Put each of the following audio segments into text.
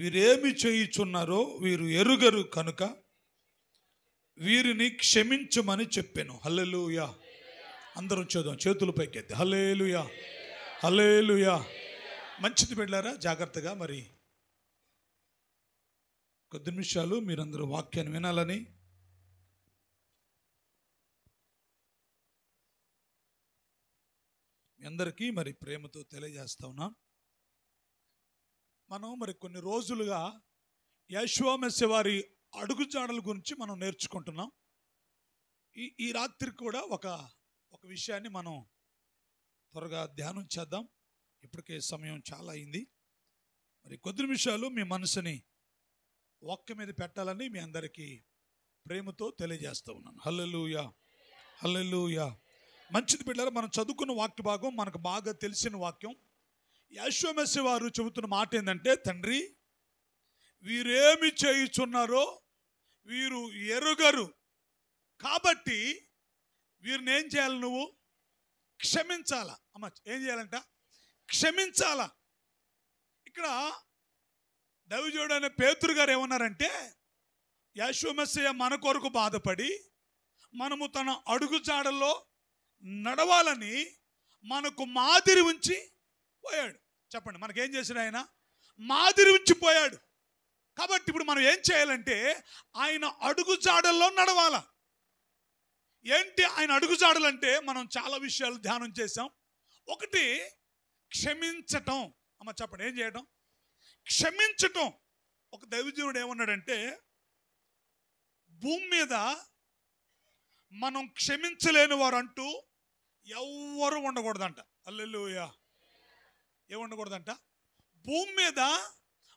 వీరేమి చేయుచున్నారో వీరు ఎరుగరు కనుక వీరిని క్షమించమని చెప్పాను. హల్లెలూయా. అందరం చూద్దాం, చేతుల పైకెత్తి హల్లెలూయా హల్లెలూయా. మంచిది బిడ్డలారా, జాగ్రత్తగా మరి కొద్ది నిమిషాలు మీరందరూ వాక్యాన్ని వినాలని మీ అందరికీ మరి ప్రేమతో తెలియజేస్తా ఉన్నాం. మనం మరి కొన్ని రోజులుగా యెషూవా మెస్సీ వారి అడుగుజాడల గురించి మనం నేర్చుకుంటున్నాం. ఈ రాత్రి కూడా ఒక విషయాన్ని మనం త్వరగా ధ్యానం చేద్దాం. ఇప్పటికే సమయం చాలా అయింది. మరి కొద్ది నిమిషాలు మీ మనసుని వాక్యం మీద పెట్టాలని మీ అందరికీ ప్రేమతో తెలియజేస్తూ ఉన్నాను. హల్లెలూయా హల్లెలూయా. మంచిది బిడ్డలారా, మనం చదువుకున్న వాక్య భాగం మనకు బాగా తెలిసిన వాక్యం. యెషూవా మెస్సీ వారు చెబుతున్న మాట ఏంటంటే, తండ్రి వీరేమి చేయుచున్నారో వీరు ఎరుగరు కాబట్టి వీరిని ఏం చేయాలి? నువ్వు క్షమించాలా. అమ్మ ఏం చేయాలంట? క్షమించాలా. ఇక్కడ దైవజనుడు అనే పేతురు గారు ఏమన్నారంటే, యెషూవా మెస్సీయ మన కొరకు బాధపడి మనము తన అడుగుజాడల్లో నడవాలని మనకు మాదిరి ఉంచి పోయాడు. చెప్పండి, మనకేం చేశాడు? ఆయన మాదిరి ఉంచి పోయాడు. కాబట్టి ఇప్పుడు మనం ఏం చేయాలంటే ఆయన అడుగుజాడల్లో నడవాలా. ఏంటి ఆయన అడుగుజాడలు అంటే? మనం చాలా విషయాలు ధ్యానం చేసాం. ఒకటి క్షమించటం. అమ్మ చెప్పండి, ఏం చేయటం? క్షమించటం. ఒక దైవజనుడు ఏమన్నాడంటే, భూమి మీద మనం క్షమించలేని వారు అంటూ ఎవ్వరు ఉండకూడదంట. హల్లెలూయా. ఏముండకూడదంట? భూమి మీద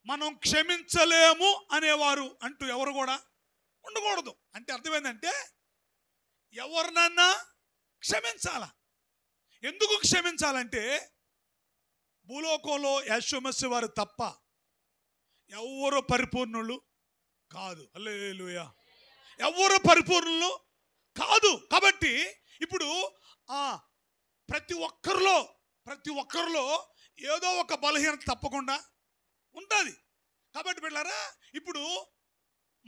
మనం క్షమించలేము అనేవారు అంటూ ఎవరు కూడా ఉండకూడదు. అంటే అర్థమైందంటే ఎవరినన్నా క్షమించాలా. ఎందుకు క్షమించాలంటే భూలోకంలో యెషూవా మెస్సీ వారు తప్ప ఎవరు పరిపూర్ణులు కాదు. హల్లెలూయా. ఎవరు పరిపూర్ణులు కాదు. కాబట్టి ఇప్పుడు ప్రతి ఒక్కరిలో ఏదో ఒక బలహీనత తప్పకుండా ఉంటుంది. కాబట్టి బిడ్డలారా, ఇప్పుడు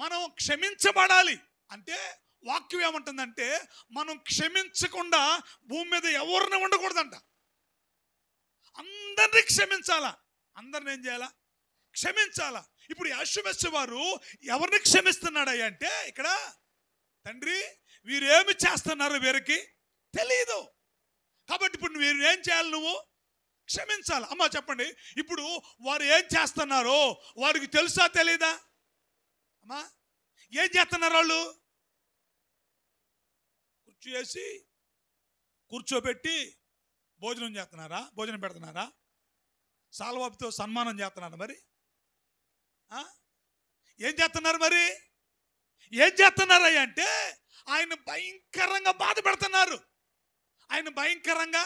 మనం క్షమించబడాలి అంటే వాక్యం ఏమంటుందంటే, మనం క్షమించకుండా భూమి మీద ఎవరిని ఉండకూడదంట. అందరినీ క్షమించాలా. అందరిని ఏం చేయాలా? క్షమించాలా. ఇప్పుడు యెషూవా మెస్సీ వారు ఎవరిని క్షమిస్తున్నాడయ్యా అంటే, ఇక్కడ తండ్రి వీరేమి చేస్తున్నారో వీరికి తెలియదు. కాబట్టి ఇప్పుడు వీరు ఏం చేయాలి? నువ్వు క్షమించాలి. అమ్మ చెప్పండి, ఇప్పుడు వారు ఏం చేస్తున్నారో వారికి తెలుసా తెలీదా? అమ్మా ఏం చేస్తున్నారు? వాళ్ళు కూర్చోబెట్టి భోజనం చేస్తున్నారా? భోజనం పెడుతున్నారా? సాల్వాపుతో సన్మానం చేస్తున్నారా? మరి ఏం చేస్తున్నారు? మరి ఏం చేస్తున్నారయ్యా అంటే ఆయన భయంకరంగా బాధ పెడుతున్నారు. ఆయన భయంకరంగా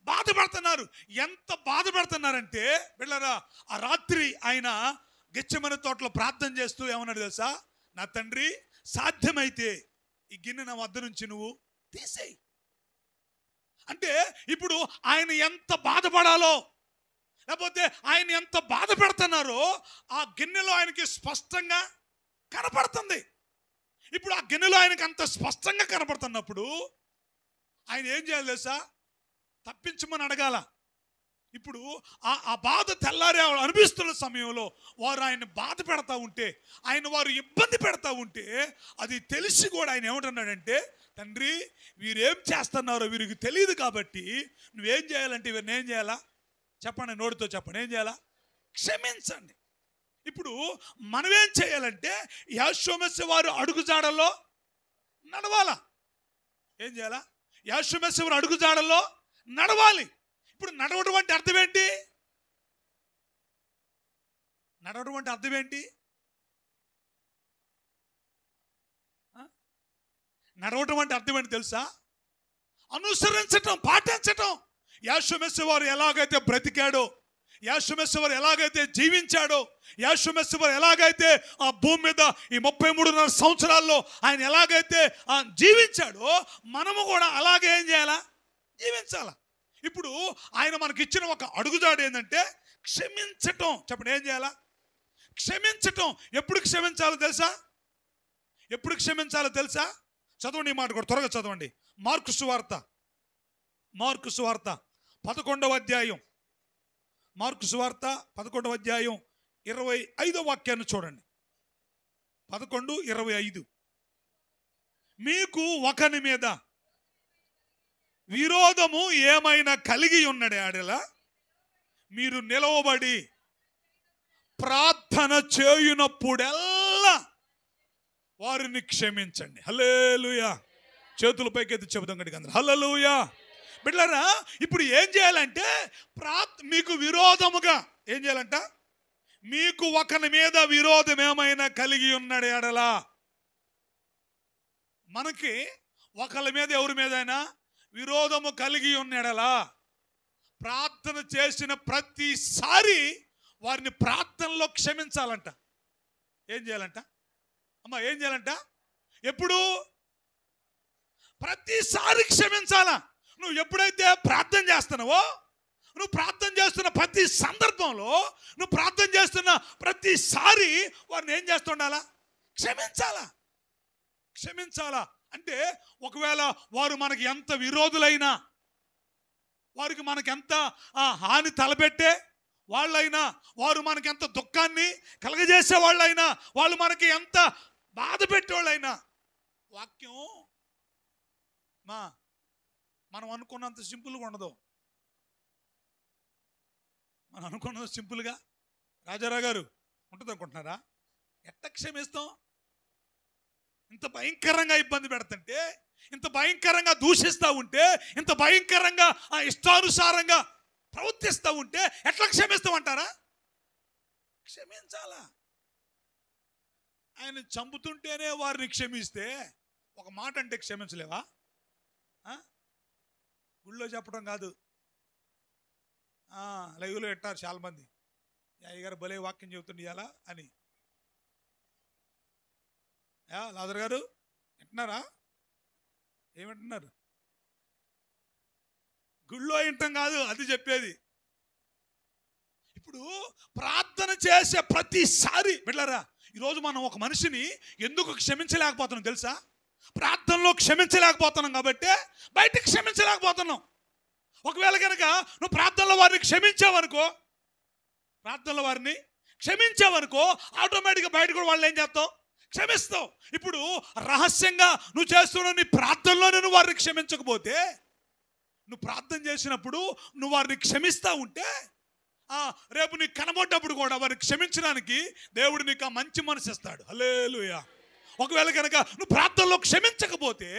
బాధ పెడుతున్నారు. ఎంత బాధ పెడుతున్నారంటే బిడ్డలారా, ఆ రాత్రి ఆయన గెత్సేమనే తోటలో ప్రార్థన చేస్తూ ఏమన్నాడు తెలుసా? నా తండ్రి సాధ్యమైతే ఈ గిన్నె నా వద్ద నుంచి నువ్వు తీసేయి. అంటే ఇప్పుడు ఆయన ఎంత బాధపడాలో, లేకపోతే ఆయన ఎంత బాధ పెడుతున్నారో ఆ గిన్నెలో ఆయనకి స్పష్టంగా కనపడుతుంది. ఇప్పుడు ఆ గిన్నెలో ఆయనకి అంత స్పష్టంగా కనపడుతున్నప్పుడు ఆయన ఏం చేయాలి తెలుసా? తప్పించమని అడగాల. ఇప్పుడు ఆ బాధ తెల్లారే అనిపిస్తున్న సమయంలో వారు ఆయన బాధ పెడతా ఉంటే, వారు ఇబ్బంది పెడతా ఉంటే, అది తెలిసి కూడా ఆయన ఏమంటున్నాడంటే, తండ్రి వీరేం చేస్తున్నారో వీరికి తెలియదు కాబట్టి నువ్వేం చేయాలంటే వీరిని ఏం చేయాలా? చెప్పండి, నోటితో చెప్పండి, ఏం చేయాలా? క్షమించండి. ఇప్పుడు మనమేం చేయాలంటే యెషూవా మెస్సీ వారు అడుగుజాడల్లో నడవాలా. ఏం చేయాలా? యెషూవా మెస్సీ వారు అడుగుజాడల్లో నడవాలి. ఇప్పుడు నడవడం అంటే అర్థం ఏంటి? నడవడం అంటే అర్థం ఏంటి? నడవడం అంటే అర్థం ఏంటి తెలుసా? అనుసరించటం, పాటించటం. యెషూవా మెస్సీ వారు ఎలాగైతే బ్రతికాడో, యెషూవా మెస్సీ వారు ఎలాగైతే జీవించాడో, యెషూవా మెస్సీ వారు ఎలాగైతే ఆ భూమి మీద ఈ 33.5 సంవత్సరాల్లో ఆయన ఎలాగైతే జీవించాడో, మనము కూడా అలాగే ఏం చేయాలా? జీవించాలా. ఇప్పుడు ఆయన మనకి ఇచ్చిన ఒక అడుగుజాడు ఏంటంటే క్షమించటం. చెప్పండి, ఏం చేయాలా? క్షమించటం ఎప్పుడు క్షమించాలో తెలుసా? ఎప్పుడు క్షమించాలో తెలుసా? చదవండి ఈ మాట కూడా, త్వరగా చదవండి. మార్కు సువార్త 11వ అధ్యాయం. మార్కు సువార్త 11వ అధ్యాయం 25వ వాక్యాన్ని చూడండి. 11:25. మీకు ఒకని మీద విరోధము ఏమైనా కలిగి ఉన్నడే ఆడలా మీరు నిలవబడి ప్రార్థన చేయునప్పుడెల్లా వారిని క్షమించండి. హల్లెలూయా. చేతుల పైకెత్తి చెబుతాం గట్టిగా అందరూ హల్లెలూయా. బిడ్డలారా, ఇప్పుడు ఏం చేయాలంటే మీకు విరోధముగా ఏం చేయాలంట? మీకు ఒకని మీద విరోధం ఏమైనా కలిగి ఉన్నాడు ఎడలా, మనకి ఒకళ్ళ మీద ఎవరి మీదైనా విరోధము కలిగి ఉన్నాడలా ప్రార్థన చేసిన ప్రతిసారి వారిని ప్రార్థనలో క్షమించాలంట. ఏం చేయాలంట అమ్మా? ఏం చేయాలంట? ఎప్పుడు? ప్రతిసారి క్షమించాలా. నువ్వు ఎప్పుడైతే ప్రార్థన చేస్తున్నావో, నువ్వు ప్రార్థన చేస్తున్న ప్రతి సందర్భంలో, నువ్వు ప్రార్థన చేస్తున్న ప్రతిసారి వారిని ఏం చేస్తుండాలా? క్షమించాలా. క్షమించాలా అంటే ఒకవేళ వారు మనకి ఎంత విరోధులైనా, వారికి మనకి ఎంత హాని తలపెట్టే వాళ్ళైనా, వారు మనకి ఎంత దుఃఖాన్ని కలగజేసే వాళ్ళైనా, వాళ్ళు మనకి ఎంత బాధ పెట్టేవాళ్ళైనా, వాక్యం మనం అనుకున్నంత సింపుల్గా ఉండదు. మనం అనుకున్నది సింపుల్గా రాజారావు గారు ఉంటుంది అనుకుంటున్నారా? ఎట్ట క్షమిస్తాం? ఇంత భయంకరంగా ఇబ్బంది పెడుతుంటే, ఇంత భయంకరంగా దూషిస్తూ ఉంటే, ఇంత భయంకరంగా ఇష్టానుసారంగా ప్రవర్తిస్తూ ఉంటే ఎట్లా క్షమిస్తామంటారా? క్షమించాలా. ఆయన చంపుతుంటేనే వారిని క్షమిస్తే ఒక మాట అంటే క్షమించలేవా? గుళ్ళో చెప్పడం కాదు, లైవ్లో పెట్టారు చాలామంది, అయ్యగారు భలే వాక్యం చెబుతుండే ఇలా అని. లాజర్ గారు వింటున్నారా? ఏమంటున్నారు? గుళ్ళో వింటాం కాదు, అది చెప్పేది. ఇప్పుడు ప్రార్థన చేసే ప్రతిసారి బిడ్డలారా, ఈరోజు మనం ఒక మనిషిని ఎందుకు క్షమించలేకపోతున్నాం తెలుసా? ప్రార్థనలో క్షమించలేకపోతున్నాం కాబట్టి బయటకు క్షమించలేకపోతున్నాం. ఒకవేళ కనుక నువ్వు ప్రార్థనలో వారిని క్షమించావనుకో ఆటోమేటిక్గా బయట కూడా వాళ్ళు ఏం చేస్తావు? క్షమిస్తావు. ఇప్పుడు రహస్యంగా నువ్వు చేస్తున్న నీ ప్రార్థనలోనే నువ్వు వారిని క్షమించకపోతే, నువ్వు ప్రార్థన చేసినప్పుడు నువ్వు వారిని క్షమిస్తూ ఉంటే, రేపు నీకు కనబడ్డప్పుడు కూడా వారిని క్షమించడానికి దేవుడు నీకు మంచి మనసు ఇస్తాడు. హల్లెలూయా. ఒకవేళ కనుక నువ్వు ప్రార్థనలో క్షమించకపోతే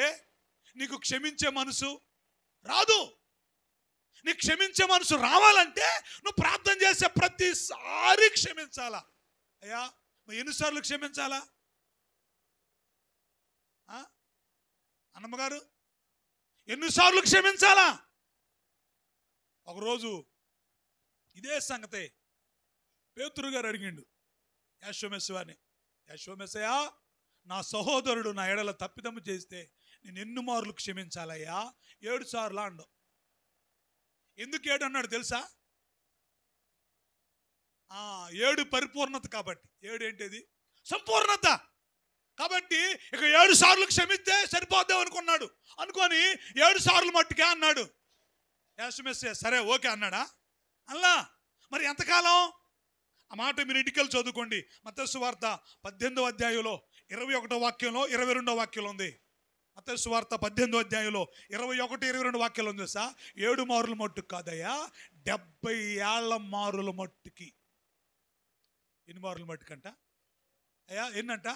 నీకు క్షమించే మనసు రాదు. నీకు క్షమించే మనసు రావాలంటే నువ్వు ప్రార్థన చేసే ప్రతిసారి క్షమించాలా. అయ్యా ఎన్నిసార్లు క్షమించాలా? అన్నమ్మగారు ఎన్నిసార్లు క్షమించాలా? ఒకరోజు ఇదే సంగతే పేతురు గారు అడిగిండు యెషోమెస్వాని, యెషోమెస్సయ్యా, నా సహోదరుడు నా ఎడల తప్పిదము చేస్తే నేను ఎన్ని మార్లు క్షమించాలయ్యా? 7 సార్లు అండు. ఎందుకు 7 అన్నాడు తెలుసా? 7 పరిపూర్ణత కాబట్టి. 7 ఏంటిది? సంపూర్ణత కాబట్టి. ఇక 7 సార్లు క్షమిస్తే సరిపోద్దాం అనుకున్నాడు. అనుకొని 7 సార్లు మట్టుకే అన్నాడు. యెషోమెస్సయ్య సరే ఓకే అన్నాడా? అలా మరి ఎంతకాలం? ఆ మాట మీరు ఇంటికెళ్ళి చదువుకోండి. మత్తయి సువార్త 18వ అధ్యాయంలో 21వ వాక్యంలో 22వ వాక్యంలో ఉంది. మత్తయి సువార్త 18వ అధ్యాయంలో 21, 22 వాక్యాలు ఉంది సార్. 7 మారుల మట్టుకు కాదయ్యా, 70 ఏళ్ల మారుల మట్టుకి. ఎన్ని మారుల మట్టుకంట అయ్యా? ఎన్నంట?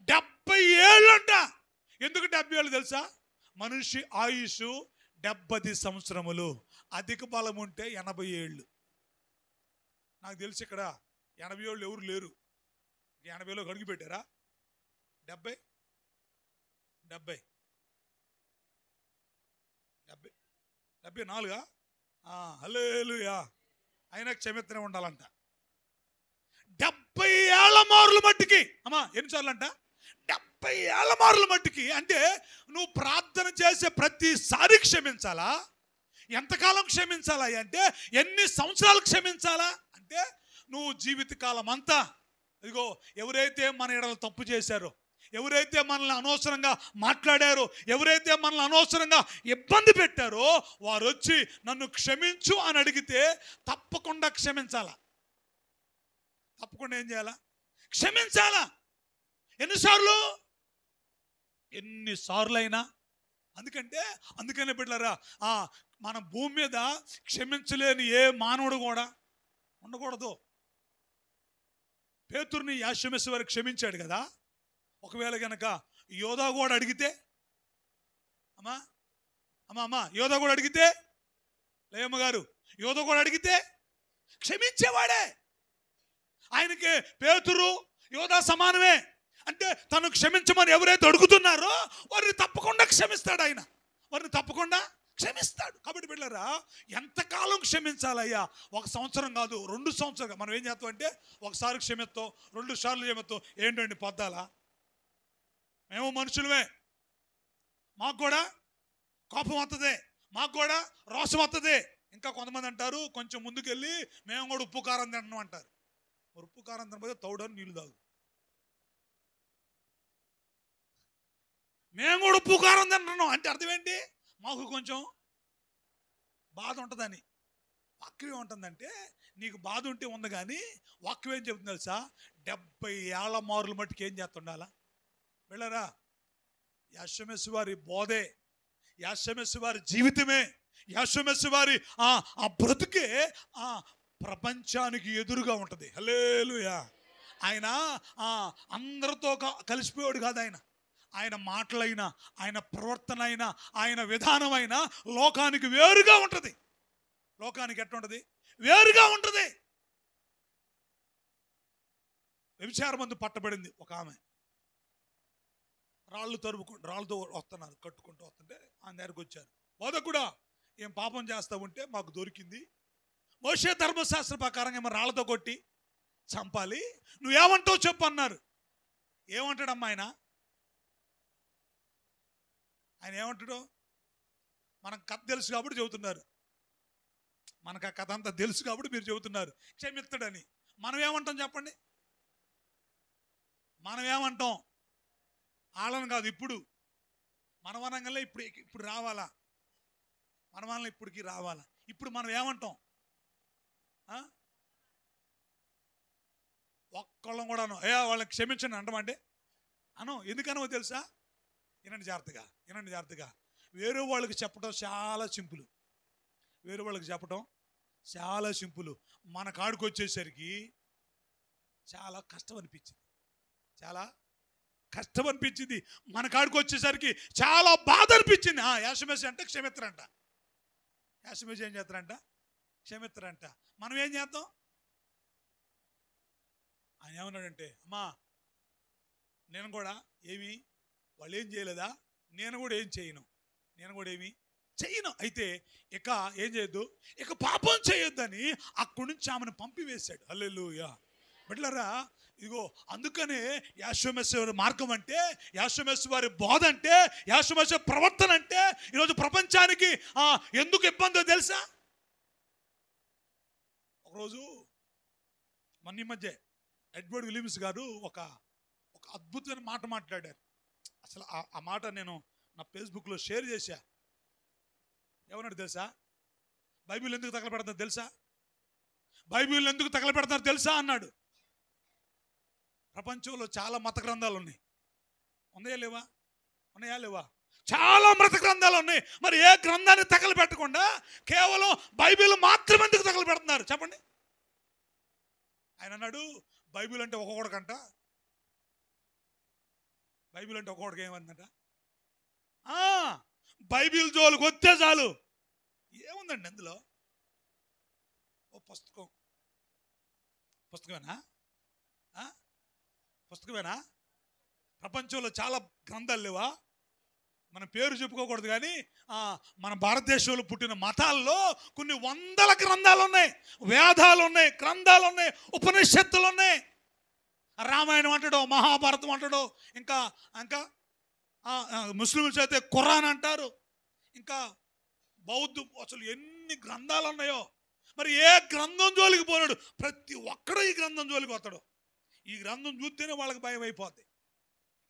70 ఏళ్ళంట. ఎందుకు 70 ఏళ్ళు తెలుసా? మనిషి ఆయుష్ 70 సంవత్సరములు, అధిక బలం ఉంటే 80 ఏళ్ళు. నాకు తెలిసి ఇక్కడ 80 ఏళ్ళు ఎవరు లేరు. 80లో అడుగు పెట్టారా? 70 74. హల్లెలూయా. అయినా క్షమిత్రనే ఉండాలంట. 70 ఏళ్ల మారుల మట్టికి. అమ్మా ఎన్నిసార్లు అంట? 70 ఏళ్ల మారుల మట్టికి. అంటే నువ్వు ప్రార్థన చేసే ప్రతిసారి క్షమించాలా? ఎంతకాలం క్షమించాలా అంటే ఎన్ని సంవత్సరాలు క్షమించాలా అంటే నువ్వు జీవితకాలం అంతా ఇదిగో ఎవరైతే మన ఎడల తప్పు చేశారో, ఎవరైతే మనల్ని అనవసరంగా మాట్లాడారో, ఎవరైతే మనల్ని అనవసరంగా ఇబ్బంది పెట్టారో, వారు వచ్చి నన్ను క్షమించు అని అడిగితే తప్పకుండా క్షమించాలా. తప్పకుండా ఏం చేయాలా? క్షమించాలా. ఎన్నిసార్లు అయినా. అందుకనే బిడ్డలారా, మన భూమి మీద క్షమించలేని ఏ మానవుడు కూడా ఉండకూడదు. పేతురుని యాషమేసు వారు క్షమించాడు కదా. ఒకవేళ కనుక యోధా కూడా అడిగితే, అమ్మా యోధా కూడా అడిగితే, లేయమ్మ గారు, యోధా కూడా అడిగితే క్షమించేవాడే. ఆయనకి పేతురు యోధా సమానమే. అంటే తను క్షమించమని ఎవరైతే అడుగుతున్నారో వారిని తప్పకుండా క్షమిస్తాడు. ఆయన వారిని తప్పకుండా క్షమిస్తాడు. కాబట్టి బిడ్డలారా, ఎంతకాలం క్షమించాలయ్యా? 1 సంవత్సరం కాదు, 2 సంవత్సరాలు. మనం ఏం చేస్తాం అంటే, ఒకసారి క్షమిస్తాం, 2 సార్లు క్షమిస్తాం. ఏంటండి పొద్దాలా? మేము మనుషులమే, మాకు కూడా కోపం వస్తుంది, మాకు కూడా రోషం వస్తుంది. ఇంకా కొంతమంది అంటారు, కొంచెం ముందుకెళ్ళి మేము కూడా ఉప్పు కారం తింటున్నాం అంటారు. ఉప్పు కారం తినకపోతే తౌడని నీళ్ళు తాగు. మేము కూడా ఉప్పు కారం తింటున్నాం అంటే అర్థం ఏంటి? మాకు కొంచెం బాధ ఉంటుందని. వాక్యం ఏముంటుందంటే, నీకు బాధ ఉంటే ఉంది, కానీ వాక్యం ఏం చెబుతుంది తెలుసా? 70 ఏళ్ల మారులు మట్టుకు ఏం చేస్తుండాలా? వెళ్ళరా, యాషమేసు వారి బోధే, యాషమేసు వారి జీవితమే, యాషమేసు వారి ఆ బ్రతుకే ప్రపంచానికి ఎదురుగా ఉంటుంది. హల్లెలూయా. ఆయన అందరితో కలిసిపోయాడు కాదు. ఆయన మాటలైనా, ఆయన ప్రవర్తన అయినా, ఆయన విధానమైనా లోకానికి వేరుగా ఉంటుంది. లోకానికి ఎట్లా ఉంటుంది? వేరుగా ఉంటుంది. వ్యభిచారమందు పట్టబడింది ఒక ఆమె. రాళ్ళతో వస్తున్నారు, కట్టుకుంటూ వస్తుంటే ఆయన దగ్గరకు వచ్చారు. బోధకుడా, ఏం పాపం చేస్తా ఉంటే మాకు దొరికింది, మోషే ధర్మశాస్త్ర ప్రకారంగా ఏమో రాళ్ళతో కొట్టి చంపాలి, నువ్వేమంటావు చెప్పు అన్నారు. ఏమంటాడమ్మా ఆయన ఏమంటాడు? మనకు కథ తెలుసు కాబట్టి చెబుతున్నారు, మనకు ఆ కథ అంతా తెలుసు కాబట్టి మీరు చెబుతున్నారు క్షమిస్తాడని. మనం ఏమంటాం చెప్పండి? మనం ఏమంటాం? వాళ్ళని కాదు, ఇప్పుడు మన వనంగానే ఇప్పుడు రావాలా, మన వనంలో ఇప్పటికి రావాలా. ఇప్పుడు మనం ఏమంటాం? ఒక్కళ్ళం కూడా వాళ్ళని క్షమించండి అంటామంటే ఎందుకనో తెలుసా? వినండి జాగ్రత్తగా. వేరే వాళ్ళకి చెప్పడం చాలా సింపుల్. మన కాడికి వచ్చేసరికి చాలా కష్టం అనిపించింది. మన కాడికి వచ్చేసరికి చాలా బాధ అనిపించింది. యాషమేసు అంటే క్షమిత్తారంట. యాషమేసు ఏం చేస్తారంట? క్షమిత్తారంట. మనం ఏం చేద్దాం? ఆయన ఏమన్నాడంటే, అమ్మా నేను కూడా వాళ్ళు ఏం చేయలేదా? నేను కూడా ఏం చేయను. అయితే ఇక ఏం చేయొద్దు, ఇక పాపం చేయొద్దని అక్కడి నుంచి ఆమెను పంపివేశాడు. హల్లెలూయా. బిడ్డలారా, ఇదిగో అందుకనే యాషమేసు వారి మార్గం అంటే, యాషమేసు వారి బోధ అంటే, యాషమేసు ప్రవర్తన అంటే ఈరోజు ప్రపంచానికి ఎందుకు ఇబ్బందో తెలుసా? ఒకరోజు మన ఈ మధ్య ఎడ్వర్డ్ విలియమ్స్ గారు ఒక అద్భుతమైన మాట మాట్లాడారు. అసలు ఆ మాట నేను నా ఫేస్బుక్లో షేర్ చేశా. ఏమన్నాడు తెలుసా? బైబిల్ ఎందుకు తగలబెడతారు తెలుసా అన్నాడు. ప్రపంచంలో చాలా మత గ్రంథాలు ఉన్నాయి. ఉన్నాయా లేవా? చాలా మత గ్రంథాలు ఉన్నాయి. మరి ఏ గ్రంథాన్ని తగలబెట్టకుండా కేవలం బైబిల్ మాత్రం ఎందుకు తగలబెడుతున్నారు చెప్పండి? ఆయన అన్నాడు, బైబిల్ అంటే ఒక్కొక్కడికంట, ఏమందంట, బైబిల్ జోలికి వస్తే చాలు. ఏముందండి అందులో? ఓ పుస్తకమేనా? ప్రపంచంలో చాలా గ్రంథాలు లేవా? మన పేరు చెప్పుకోకూడదు, కానీ మన భారతదేశంలో పుట్టిన మతాల్లో కొన్ని వందల గ్రంథాలు ఉన్నాయి, వేదాలు ఉన్నాయి, గ్రంథాలు ఉన్నాయి, ఉపనిషత్తులు ఉన్నాయి. రామాయణం అంటాడు, మహాభారతం అంటాడు, ఇంకా ముస్లింస్ అయితే ఖురాన్ అంటారు, ఇంకా బౌద్ధ, అసలు ఎన్ని గ్రంథాలు ఉన్నాయో. మరి ఏ గ్రంథం జోలికి పోనాడు? ప్రతి ఒక్కడు ఈ గ్రంథం జోలికి వస్తాడు. ఈ గ్రంథం చూస్తేనే వాళ్ళకి భయం అయిపోద్ది.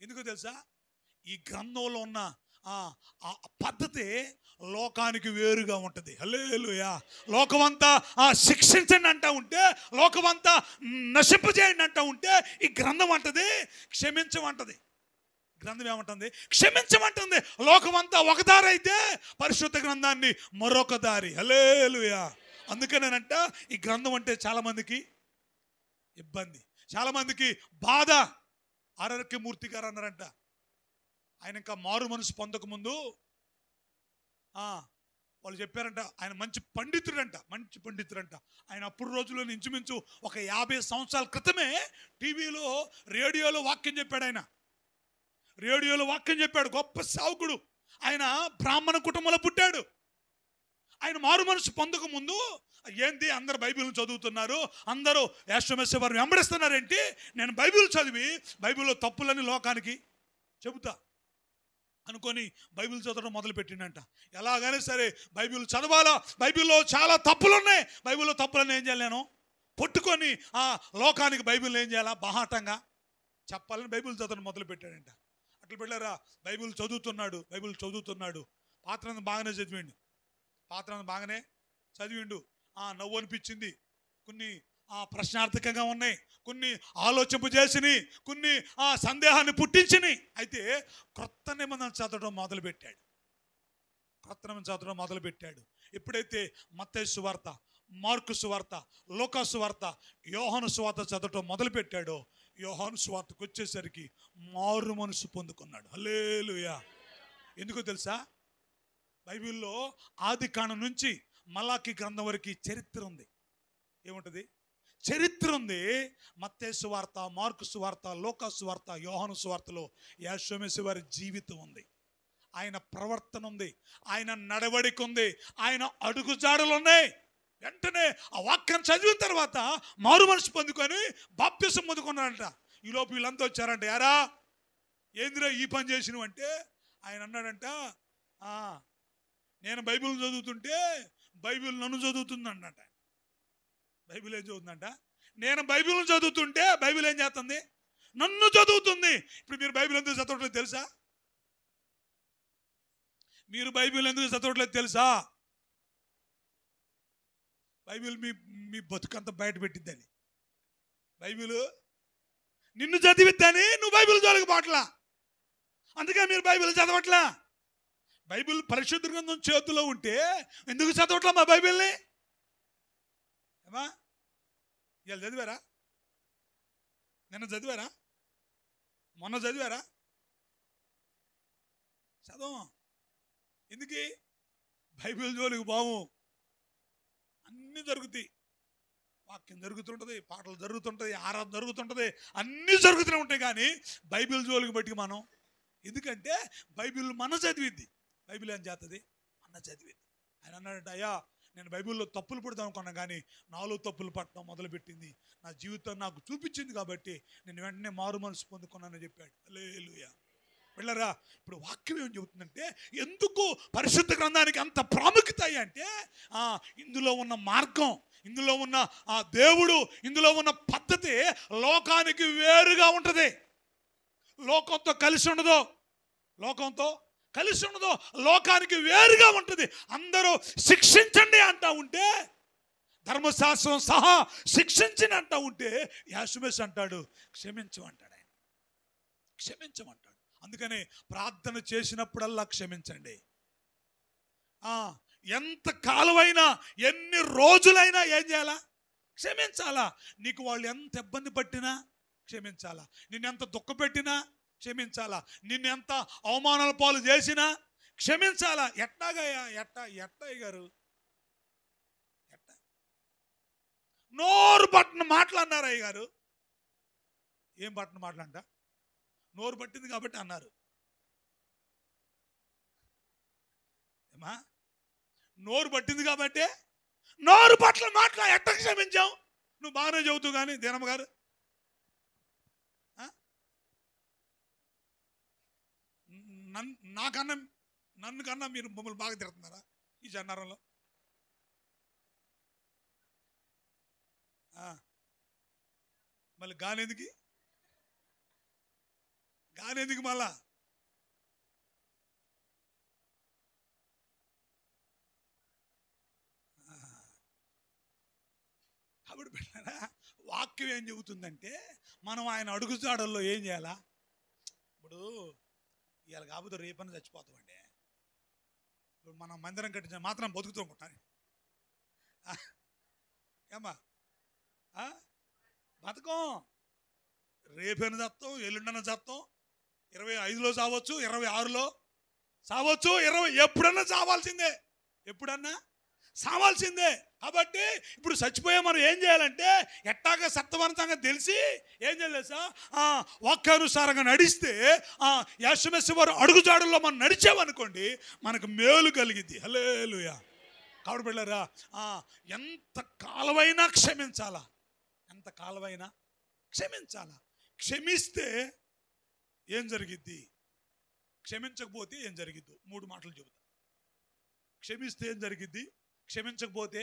ఎందుకో తెలుసా? ఈ గ్రంథంలో ఉన్న ఆ పద్ధతి లోకానికి వేరుగా ఉంటుంది. హల్లెలూయా. లోకమంతా శిక్షించండి అంటూ ఉంటే, లోకమంతా నశింపజేయండి అంటూ ఉంటే, ఈ గ్రంథం అంటది క్షమించమంటది. గ్రంథం ఏమంటుంది? క్షమించమంటుంది. లోకమంతా ఒక దారి అయితే పరిశుద్ధ గ్రంథాన్ని మరొక దారి. హల్లెలూయా. అందుకనేనంట ఈ గ్రంథం అంటే చాలా మందికి ఇబ్బంది, చాలా మందికి బాధ. ఆరోగ్యమూర్తి గారు అన్నారంట, ఆయన ఇంకా మారు మనసు పొందకముందు వాళ్ళు చెప్పారంట, ఆయన మంచి పండితుడంట. ఆయన అప్పుడు రోజుల్లో ఇంచుమించు ఒక 50 సంవత్సరాల క్రితమే టీవీలో రేడియోలో వాక్యం చెప్పాడు. ఆయన రేడియోలో వాక్యం చెప్పాడు. గొప్ప సేవకుడు ఆయన. బ్రాహ్మణ కుటుంబంలో పుట్టాడు. ఆయన మారు మనసు పొందక ముందు ఏంటి అందరు బైబిల్ని చదువుతున్నారు, అందరూ యేసు వారిని వెంబడిస్తున్నారేంటి, నేను బైబిల్ చదివి బైబిల్లో తప్పులని లోకానికి చెబుతా అనుకొని బైబిల్ చదవడం మొదలుపెట్టిండంట. ఎలాగైనా సరే బైబిల్ చదవాలా, బైబిల్లో చాలా తప్పులు ఉన్నాయి, బైబిల్లో తప్పులని ఏం చేయాలి నేను పట్టుకొని లోకానికి బైబిల్ ఏం చేయాలా బాహాటంగా చెప్పాలని బైబిల్ చదవడం మొదలుపెట్టాడంట. అట్లా పెట్టారా? బైబిల్ చదువుతున్నాడు. పాత్రను బాగానే చదివిండు. నవ్వు అనిపించింది, కొన్ని ప్రశ్నార్థకంగా ఉన్నాయి, కొన్ని ఆలోచింపు చేసినాయి, కొన్ని సందేహాన్ని పుట్టించినాయి. అయితే క్రొత్త నిబంధన చదవడం మొదలుపెట్టాడు. ఎప్పుడైతే మత్తయి సువార్త, మార్కు సువార్త, లూకా సువార్త, యోహాను సువార్త చదవటం మొదలుపెట్టాడో, యోహాను సువార్తకు వచ్చేసరికి మారు మనసు పొందుకున్నాడు. హల్లెలూయా. ఎందుకో తెలుసా? బైబిల్లో ఆది కాండం నుంచి మలాకి గ్రంథం వరకు చరిత్ర ఉంది. ఏముంటుంది? చరిత్ర ఉంది. మత్తయి సువార్త, మార్కు సువార్త, లూకా సువార్త, యోహాను సువార్తలో యేసు వారి జీవితం ఉంది, ఆయన ప్రవర్తన ఉంది, ఆయన నడవడిక ఉంది, ఆయన అడుగుజాడలు ఉన్నాయి. వెంటనే ఆ వాక్యం చదివిన తర్వాత మారు మనసు పొందుకొని బాప్తిసం పొందుకున్నాడంట. ఈలోపు వీళ్ళంతా వచ్చారంట, యారా ఏందిరా ఈ పని చేసినవు అంటే, ఆయన అన్నాడంట, నేను బైబిల్ చదువుతుంటే బైబిల్ నన్ను చదువుతుందంట. బైబిల్ ఏం చదువుతుందంట? నేను బైబిల్ చదువుతుంటే బైబిల్ ఏం చేస్తుంది? నన్ను చదువుతుంది. ఇప్పుడు మీరు బైబిల్ ఎందుకు చదవట్లేదు తెలుసా? బైబిల్ మీ బతుకంతా బయట పెట్టిద్దని. బైబిల్ నిన్ను చదివిద్దని నువ్వు బైబిల్ జోలికి పోట్లా. అందుకే మీరు బైబిల్ చదవట్లా. బైబిల్ పరిశుద్ధ గ్రంథం చేతిలో ఉంటే ఎందుకు చదవట్లా మా బైబిల్ని? ఏమా ఇవాళ చదివారా? నిన్న చదివారా? మొన్న చదివారా? చదవం. ఎందుకు? బైబిల్ జోలికి బావు. అన్నీ జరుగుతాయి, వాక్యం జరుగుతుంటుంది, పాటలు జరుగుతుంటుంది, ఆరాధన జరుగుతుంటుంది, అన్నీ జరుగుతూనే ఉంటాయి. కానీ బైబిల్ జోలికి బట్టి మనం, ఎందుకంటే బైబిల్ మన చదివిద్ది. బైబిల్ ఏం చేస్తుంది? అన్న చదివింది. ఆయన అన్నాడంటే, అయ్యా నేను బైబిల్లో తప్పులు పడదాం అనుకున్నా, కానీ నాలో తప్పులు పట్టడం మొదలుపెట్టింది, నా జీవితం నాకు చూపించింది కాబట్టి నేను వెంటనే మారు మనసు పొందుకున్నానని చెప్పాడు. హల్లెలూయా. వెళ్ళరా? ఇప్పుడు వాక్యం ఏం చెబుతుందంటే, ఎందుకు పరిశుద్ధ గ్రంథానికి అంత ప్రాముఖ్యత అంటే, ఇందులో ఉన్న మార్గం, ఇందులో ఉన్న దేవుడు, ఇందులో ఉన్న పద్ధతి లోకానికి వేరుగా ఉంటుంది. లోకంతో కలిసి ఉండదు, లోకానికి వేరుగా ఉంటుంది. అందరూ శిక్షించండి అంటా ఉంటే, ధర్మశాస్త్రం సహా శిక్షించండి అంటా ఉంటే, యేసు అంటాడు క్షమించమంటాడు. ఆయన క్షమించమంటాడు. అందుకనే ప్రార్థన చేసినప్పుడల్లా క్షమించండి. ఎంత కాలమైనా, ఎన్ని రోజులైనా ఏం చేయాలా? క్షమించాలా. నీకు వాళ్ళు ఎంత ఇబ్బంది పట్టినా క్షమించాలా, నిన్నెంత దుఃఖపెట్టినా క్షమించాలా, నిన్నెంత అవమానాల పాలు చేసినా క్షమించాలా. ఎట్టాగయ్యా? ఎట్టయ్య గారు నోరు పట్టిన మాటలు అన్నారు అయ్య గారు. ఏం పట్టిన మాటలు అంట? నోరు పట్టింది కాబట్టి అన్నారు. ఏమా? నోరు పట్టింది కాబట్టి నోరు పట్ల మాటలు ఎట్ట క్షమించావు? నువ్వు బాగానే చెబుతూ కానీ దీనమ్మ గారు, నన్ను కన్నా మీరు మమ్మల్ని బాగా తిడుతున్నారా ఈ జన్నారంలో? మళ్ళీ గానేందుకు? కానీ ఎందుకు మళ్ళా కాబట్టి పెట్టారా వాక్యం ఏం చెబుతుందంటే మనం ఆయన అడుగుజాడల్లో ఏం చేయాలా? ఇప్పుడు ఇవాళ కాకపోతే రేపని చచ్చిపోతామండి. ఇప్పుడు మనం మందిరం కట్టించిన మాత్రం బతుకుతూ ఉంటాను ఏమ్మా, బతకం. రేపైనా చస్తాం, ఎల్లుండన చస్తాం, 25లో చావచ్చు, 26లో చావచ్చు, 20 ఎప్పుడన్నా చావాల్సిందే, ఎప్పుడన్నా చావాల్సిందే. కాబట్టి ఇప్పుడు చచ్చిపోయే మనం ఏం చేయాలంటే ఎట్టాగా సత్యవంతంగా తెలిసి ఏం చేయలేదు వాక్యానుసారంగా నడిస్తే యేసుమేసు వారు అడుగుజాడల్లో మనం నడిచామనుకోండి మనకు మేలు కలిగింది. హల్లెలూయా. కాబట్టి వెళ్ళారా ఎంత కాలమైనా క్షమించాలా, ఎంత కాలమైనా క్షమించాలా. క్షమిస్తే ఏం జరిగిద్ది, క్షమించకపోతే ఏం జరిగిద్దు? 3 మాటలు చెబుతా. క్షమిస్తే ఏం జరిగిద్ది, క్షమించకపోతే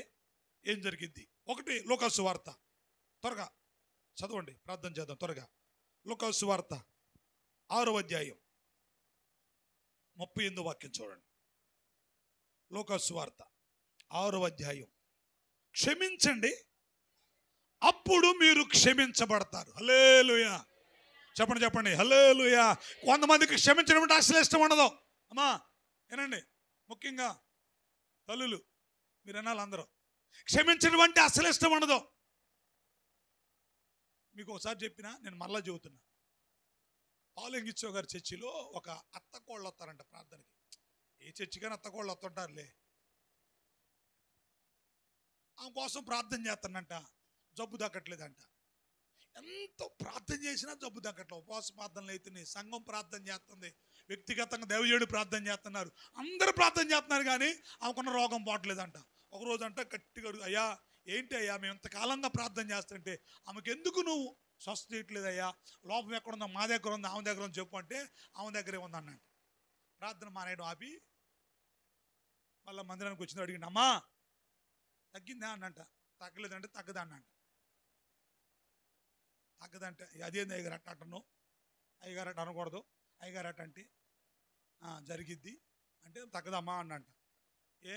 ఏం జరిగిద్ది? 1 లూకా సువార్త, త్వరగా చదవండి, ప్రార్థన చేద్దాం త్వరగా. లూకా సువార్త 6వ అధ్యాయం 38వ వాక్యం చూడండి. లూకా సువార్త 6వ అధ్యాయం. క్షమించండి అప్పుడు మీరు క్షమించబడతారు. హల్లెలూయా. చెప్పండి చెప్పండి, హల్లెలూయా. కొంతమందికి క్షమించడం అంటే అసలు ఇష్టం ఉండదు. అమ్మా ఏనండి, ముఖ్యంగా తల్లులు మీరు అనాలి, అందరూ క్షమించడం అంటే అసలు ఇష్టం ఉండదు. మీకు ఒకసారి చెప్పినా, నేను మళ్ళా చెబుతున్నా. పాలెంగిచ్చో గారి చర్చిలో ఒక అత్త కోళ్ళు వస్తారంట ప్రార్థనకి. ఏ చర్చి కానీ అత్త కోళ్ళు వస్తుంటారులే. ఆమె కోసం ప్రార్థన చేస్తానంట, జబ్బు తగ్గట్లేదంట. ఎంతో ప్రార్థన చేసినా జబ్బు తగ్గట్లేదు. ఉపవాస ప్రార్థనలు అవుతున్నాయి, సంఘం ప్రార్థన చేస్తుంది, వ్యక్తిగతంగా దైవజనుడు ప్రార్థన చేస్తున్నారు, అందరూ ప్రార్థన చేస్తున్నారు, కానీ ఆమెకున్న రోగం పోవట్లేదంట. ఒకరోజు అంట గట్టిగా అయ్యా ఏంటి అయ్యా మేము ఇంతకాలంగా ప్రార్థన చేస్తుంటే ఆమెకు ఎందుకు నువ్వు స్వస్థ చేయట్లేదయ్యా, లోపం ఎక్కడుందో మా దగ్గర ఉంది, ఆమె దగ్గర ఉంది చెప్పు అంటే ఆమె దగ్గరే ఉంది అన్నట్టు. ప్రార్థన మానేయడం ఆపి మళ్ళీ మందిరానికి వచ్చింది. అడిగింది, అమ్మా తగ్గిందా అన్నంట. తగ్గలేదంటే తగ్గదా అన్నంట. తగ్గదంటే అదేంది అయ్యగారు అట్ట అంటున్నావు, అయ్యగారు అట్ట అనకూడదు, అయ్యగారు అట్ట అంటే జరిగిద్ది అంటే తగ్గదమ్మా అన్నంట. ఏ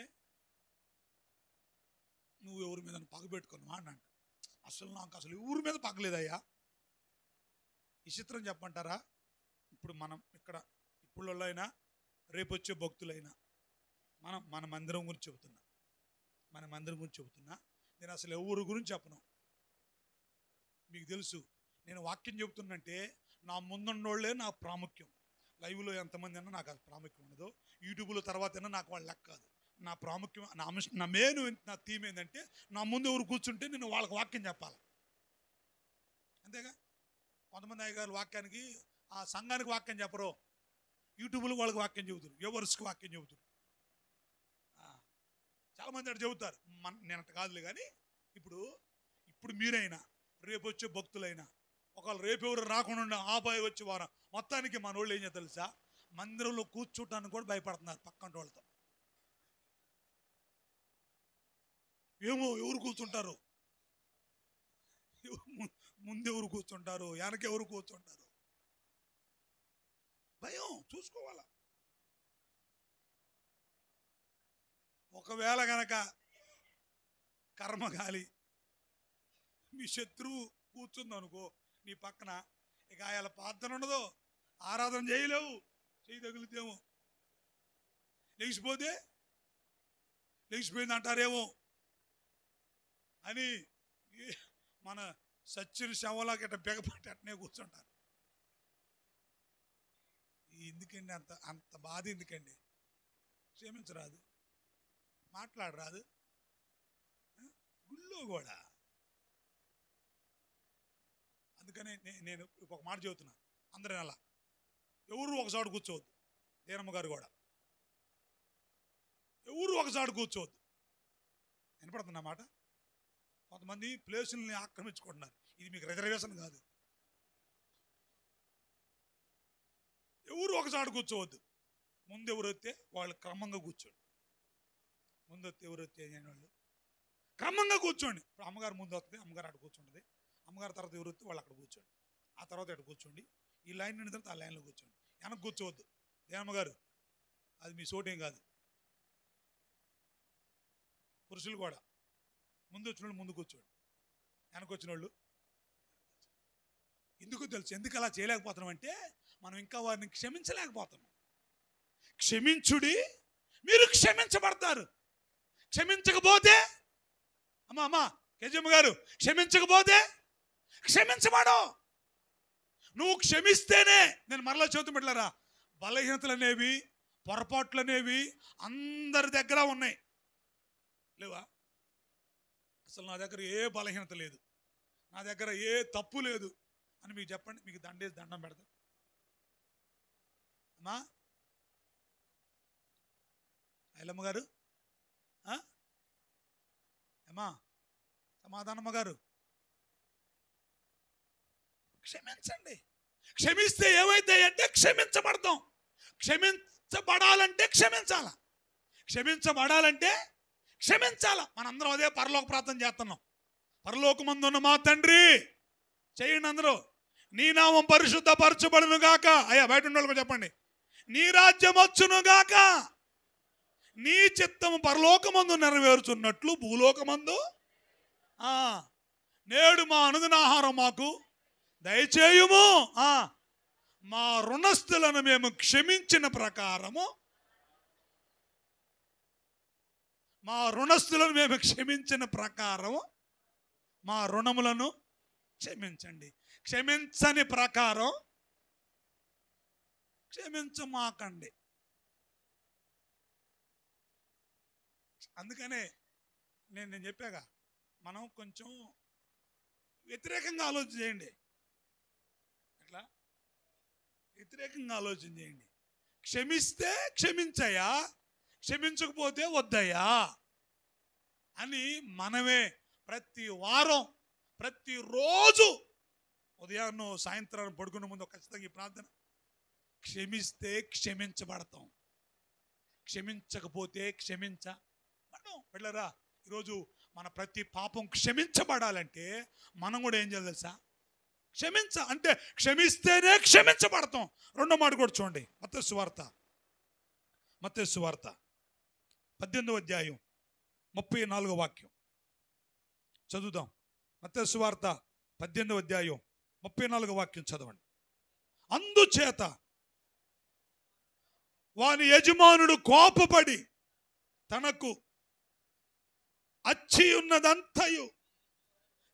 నువ్వు ఎవరి మీద పగబెట్టుకున్నావా అన్నంట. నాకు అసలు ఎవరి మీద పగలేదయ్యా. ఈ చిత్రం చెప్పంటారా? ఇప్పుడు మనం ఇక్కడ ఇప్పుడు అయినా రేపు వచ్చే భక్తులైనా మన మందిరం గురించి చెబుతున్నా, మన మందిరం గురించి చెబుతున్నా. నేను అసలు ఎవరి గురించి చెప్పను. మీకు తెలుసు నేను వాక్యం చెబుతున్నంటే నా ముందున్నోళ్లే నాకు ప్రాముఖ్యం. లైవ్లో ఎంతమంది అన్నా నాకు అది ప్రాముఖ్యం ఉండదు, యూట్యూబ్లో తర్వాత అయినా నాకు వాళ్ళు లెక్క కాదు. నా ప్రాముఖ్యం, నా మెయిన్, నా థీమ్ ఏంటంటే నా ముందు ఎవరు కూర్చుంటే నేను వాళ్ళకి వాక్యం చెప్పాలి, అంతేగా. కొంతమంది అయ్యగారు వాక్యానికి ఆ సంఘానికి వాక్యం చెప్పరు, యూట్యూబ్లో వాళ్ళకి వాక్యం చెబుతారు, ఎవరికి వాక్యం చెబుతారు. చాలామంది అటు చెబుతారు, నేను అట్ట కాదులే. కానీ ఇప్పుడు మీరైనా రేపు వచ్చే భక్తులైనా ఒకవేళ రేపు ఎవరు రాకుండా ఆపాయి వచ్చే వారం మొత్తానికి మన వాళ్ళు ఏం చేస్తారు తెలుసా, మందిరంలో కూర్చోటానికి కూడా భయపడుతున్నారు పక్కన వాళ్ళతో. ఏమో ఎవరు కూర్చుంటారు, ముందు ఎవరు కూర్చుంటారు, వెనక ఎవరు కూర్చుంటారు, భయం. చూసుకోవాలా. ఒకవేళ గనక కర్మగాలి మీ శత్రువు కూర్చుందనుకో నీ పక్కన, ఇక ఆయన ప్రార్థన ఉండదు, ఆరాధన చేయలేవు, చేయి తగులుతేమో, లేచిపోయింది అంటారేమో అని మన సచ్చిని శవలాకి ఇట్లా బెగపట్టి అట్నే కూర్చుంటారు. ఎందుకండి అంత బాధ ఎందుకండి? క్షమించరాదు, మాట్లాడరాదు, గుళ్ళో కూడా. అందుకని నేను ఒక మాట చెబుతున్నా, అందరూ అలా ఎవరు ఒకసారి కూర్చోవద్దు. దేనమ్మ గారు కూడా ఎవరు ఒకసారి కూర్చోవద్దు. వినపడుతున్న మాట. కొంతమంది ప్లేసుల్ని ఆక్రమించుకుంటున్నారు, ఇది మీకు రిజర్వేషన్ కాదు. ఎవరు ఒకసారి కూర్చోవద్దు. ముందు ఎవరు వస్తే వాళ్ళు క్రమంగా కూర్చోండి. ముందు వస్తే ఎవరు వస్తే వాళ్ళు క్రమంగా కూర్చోండి. ఇప్పుడు అమ్మగారు ముందు వస్తుంది, అమ్మగారు అక్కడ కూర్చుంటుంది, అమ్మగారు తర్వాత ఎవరు వస్తే వాళ్ళు అక్కడ కూర్చోండి, ఆ తర్వాత అక్కడ కూర్చోండి. ఈ లైన్ నిండిన తర్వాత ఆ లైన్లో కూర్చోండి. వెనక్కి కూర్చోవద్దు. దేనమ్మ గారు, అది మీ చోటేం కాదు. పురుషులు కూడా ముందు వచ్చిన వాళ్ళు ముందు కూర్చోండి, వెనక్కి వచ్చిన వాళ్ళు. ఎందుకు తెలుసు ఎందుకు అలా చేయలేకపోతున్నాం అంటే మనం ఇంకా వారిని క్షమించలేకపోతున్నాం. క్షమించుడి, మీరు క్షమించబడతారు. క్షమించకపోతే అమ్మా కేజమ్మ గారు, క్షమించకపోతే క్షమించబడో. నువ్వు క్షమిస్తేనే, నేను మరలా చెబుతూ పెట్టారా, బలహీనతలు అనేవి పొరపాట్లు అనేవి అందరి దగ్గర ఉన్నాయి. లేవా? అసలు నా దగ్గర ఏ బలహీనత లేదు, నా దగ్గర ఏ తప్పు లేదు అని మీకు చెప్పండి, మీకు దండం పెడతాం. అమ్మా ఐలమ్మ గారు, అమ్మా సమాధానమ్మ గారు, క్షమించండి. క్షమిస్తే ఏమైతాయంటే క్షమించబడతాం. క్షమించబడాలంటే క్షమించాల, క్షమించబడాలంటే క్షమించాల. మనందరం అదే పరలోక ప్రార్థన చేస్తున్నాం. పరలోకమందున్న మా తండ్రి, చేయండి అందరూ, నీ నామం పరిశుద్ధపరచబడును గాక. అయ్యా బయట ఉన్న వాళ్ళకి చెప్పండి, నీ రాజ్యం వచ్చును గాక, నీ చిత్తము పరలోకమందు నెరవేరుచున్నట్లు భూలోకమందు. నేడు మా అనుదిన ఆహారం మాకు దయచేయుము. మా రుణస్థులను మేము క్షమించిన ప్రకారము, మా రుణస్థులను మేము క్షమించిన ప్రకారము మా రుణములను క్షమించండి. క్షమించని ప్రకారం క్షమించమాకండి. అందుకనే నేను చెప్పాగా, మనం కొంచెం వ్యతిరేకంగా ఆలోచన చేయండి. ఎట్లా వ్యతిరేకంగా ఆలోచన చేయండి. క్షమిస్తే క్షమించయ్యా, క్షమించకపోతే వద్దయ్యా అని మనమే ప్రతి వారం ప్రతిరోజు ఉదయాన్నే సాయంత్రం పడుకునే ముందు ఖచ్చితంగా ఈ ప్రార్థన, క్షమిస్తే క్షమించబడతాం, క్షమించకపోతే క్షమించబడం. వెళ్ళరా, ఈరోజు మన ప్రతి పాపం క్షమించబడాలంటే మనం కూడా ఏం చేయాలి తెలుసా? అంటే క్షమిస్తేనే క్షమించబడతాం. రెండో మాట కూడా చూడండి, మత్తయి సువార్త 18వ అధ్యాయం 34వ వాక్యం చదువుదాం. మత్తయి సువార్త 18వ అధ్యాయం 34వ వాక్యం చదవండి. అందుచేత వాని యజమానుడు కోపపడి తనకు అచ్చి ఉన్నదంతయు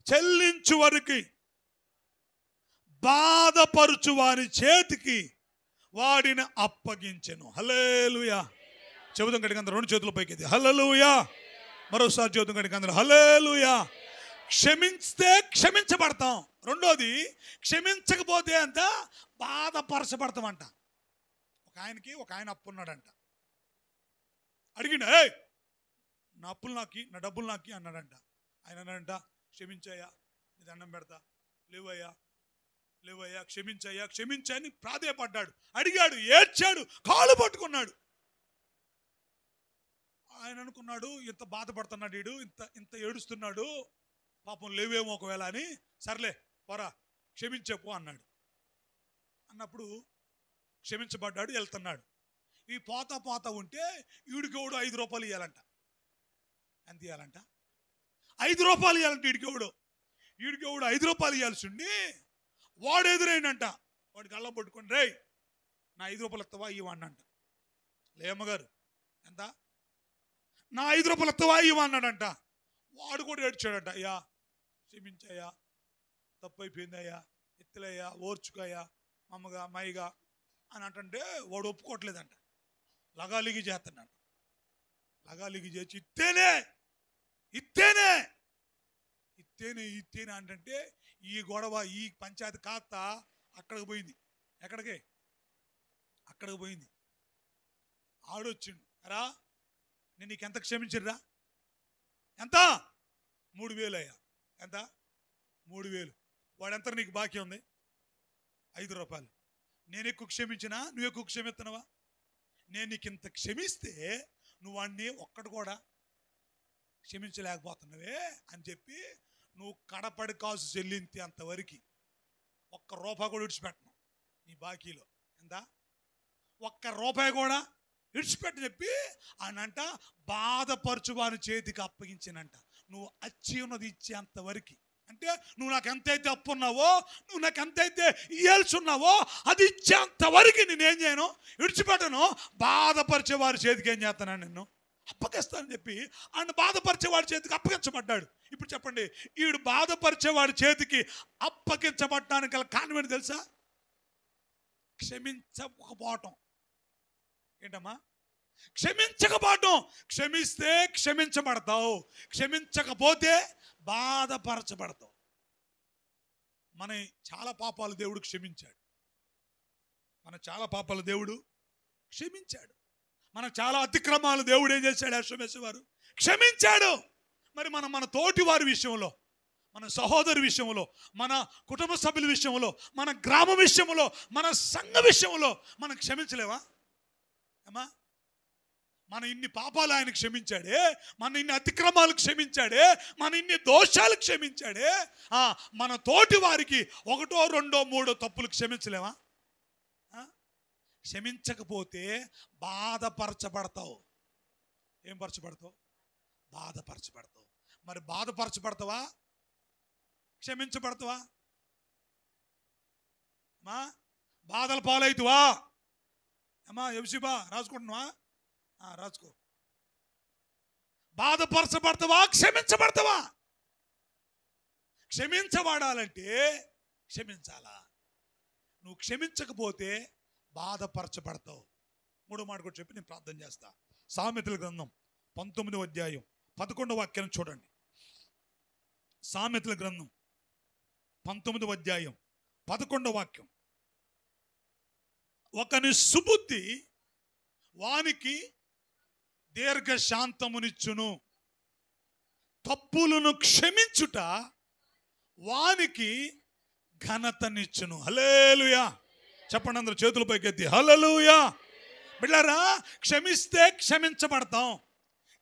చెల్లించు వరకు బాధపరుచు వాని చేతికి వాడిని అప్పగించెను. హల్లెలూయా. చెబుదాం గట్టిగా అందరూ, రెండు చేతుల పైకి ఎత్తి హల్లెలూయా. మరోసారి చెబుదాం గట్టిగా అందరూ హల్లెలూయా. క్షమిస్తే క్షమించబడతాం. రెండోది, క్షమించకపోతే అంత బాధపరచబడతామంట. ఒక ఆయన అప్పు ఉన్నాడంట. అడిగిన, నా అప్పులు నాకి, నా డబ్బులు నాకి అన్నాడంట. ఆయన అన్నాడంట, క్షమించాయా, నీ దండం పెడతా, లేవయ్యా క్షమించని ప్రాధేయపడ్డాడు, అడిగాడు, ఏడ్చాడు, కాళ్ళు పట్టుకున్నాడు. ఆయన అనుకున్నాడు, ఇంత బాధపడుతున్నాడు వీడు, ఇంత ఏడుస్తున్నాడు, పాపం లేవేమో ఒకవేళ అని, సర్లే పోరా క్షమించపో అన్నాడు. అన్నప్పుడు క్షమించబడ్డాడు, వెళ్తున్నాడు. ఈ పోతా ఉంటే వీడికెవడు 5 రూపాయలు ఇవ్వాలంట. ఎంత ఇవ్వాలంట? 5 రూపాయలు ఇవ్వాలంట. వీడికెవడు 5 రూపాయలు ఇవ్వాల్సి ఉండి వాడు ఎదురైనంట. వాడికి అల్లం పట్టుకొని, రే నా 5 రూపాయలు ఎత్తవా ఇవ్వన్నంట. లేమ్మగారు, ఎంత? నా 5 రూపాయలు ఎత్తవా ఇవ్వన్నాడంట. వాడు కూడా ఏడ్చాడంట, అయ్యా క్షమించయ్యా, తప్పు అయిపోయిందయ్యా, ఎత్తులయ్యా, ఓర్చుకయ్యా, అమ్మగా మైగా అని అంటే వాడు ఒప్పుకోవట్లేదంట. లగాలిగి చేస్తున్నాడు. లగాలిగి చేసి ఇత్తేనే అంటే ఈ గొడవ, ఈ పంచాయతీ కాస్త అక్కడికి పోయింది. అక్కడికి పోయింది. ఆడొచ్చిండు, రా నేను నీకు ఎంత క్షమించిర్రా? ఎంత? 3000 అయ్యా. ఎంత? 3000. వాడెంత నీకు బాకీ ఉంది? 5 రూపాయలు. నేను ఎక్కువ క్షమించినా నువ్వు ఎక్కువ క్షమిస్తున్నావా? నేను నీకు ఇంత క్షమిస్తే నువ్వు వాడిని ఒక్కడు కూడా క్షమించలేకపోతున్నావే అని చెప్పి నువ్వు కడపడి కాసు చెల్లింతే అంతవరకు 1 రూపాయి కూడా విడిచిపెట్టను. నీ బాకీలో ఎంత? ₹1 కూడా విడిచిపెట్టి చెప్పి ఆయనంట బాధపరచు వారి చేతికి అప్పగించినంట. నువ్వు అచ్చి ఉన్నది ఇచ్చేంత వరకు, అంటే నువ్వు నాకు ఎంతైతే అప్పు ఉన్నావో, నువ్వు నాకు ఎంతైతే ఇయ్యాల్సి ఉన్నావో అది ఇచ్చేంత వరకు నేనేం చేయను, విడిచిపెట్టను. బాధపరిచే వారి చేతికి ఏం చేస్తాను, నిన్ను అప్పగిస్తానని చెప్పి ఆయన బాధపరిచేవాడి చేతికి అప్పగించబడ్డాడు. ఇప్పుడు చెప్పండి, ఈడు బాధపరిచేవాడి చేతికి అప్పగించబడ్డానికి గల కారణం ఏంటి తెలుసా? క్షమించకపోవటం. ఏంటమ్మా? క్షమించకపోవటం. క్షమిస్తే క్షమించబడతావు, క్షమించకపోతే బాధపరచబడతావు. మన చాలా పాపాలు దేవుడు క్షమించాడు. మన చాలా పాపాలు దేవుడు క్షమించాడు. మన చాలా అతిక్రమాలు దేవుడు ఏం చేశాడు? యెహోషువ క్షమించాడు. మరి మన తోటి వారి విషయంలో, మన సహోదరు విషయంలో, మన కుటుంబ సభ్యుల విషయంలో, మన గ్రామం విషయంలో, మన సంఘ విషయంలో మనం క్షమించలేవా అమ్మా? మన ఇన్ని పాపాలు ఆయన క్షమించాడే, మన ఇన్ని అతిక్రమాలు క్షమించాడే, మన ఇన్ని దోషాలు క్షమించాడే. మన తోటి వారికి 1, 2, 3 తప్పులు క్షమించలేవా? క్షమించకపోతే బాధపరచబడతావు. ఏం పరచబడతావు? బాధపరచబడతావు. మరి బాధపరచబడతావా, క్షమించబడతావా? అమ్మా, బాధల పాలవుతావా? అమ్మా యెహోషువ రాసుకుంటున్నావా? రాసుకో. బాధపరచబడతావా, క్షమించబడతావా? క్షమించబడాలంటే క్షమించాలా. నువ్వు క్షమించకపోతే బాధపరచబడతావు. 3వ మాట కూడా చెప్పి నేను ప్రార్థన చేస్తా. సామెతల గ్రంథం 19వ అధ్యాయం 11వ వాక్యం చూడండి. సామెతల గ్రంథం 19వ అధ్యాయం 11వ వాక్యం. ఒకని సుబుద్ధి వానికి దీర్ఘశాంతమునిచ్చును, తప్పులను క్షమించుట వానికి ఘనతనిచ్చును. హల్లెలూయా. చెప్పండి అందరూ చేతుల పైకెత్తి హల్లెలూయా. బిడ్డలారా, క్షమిస్తే క్షమించబడతాం,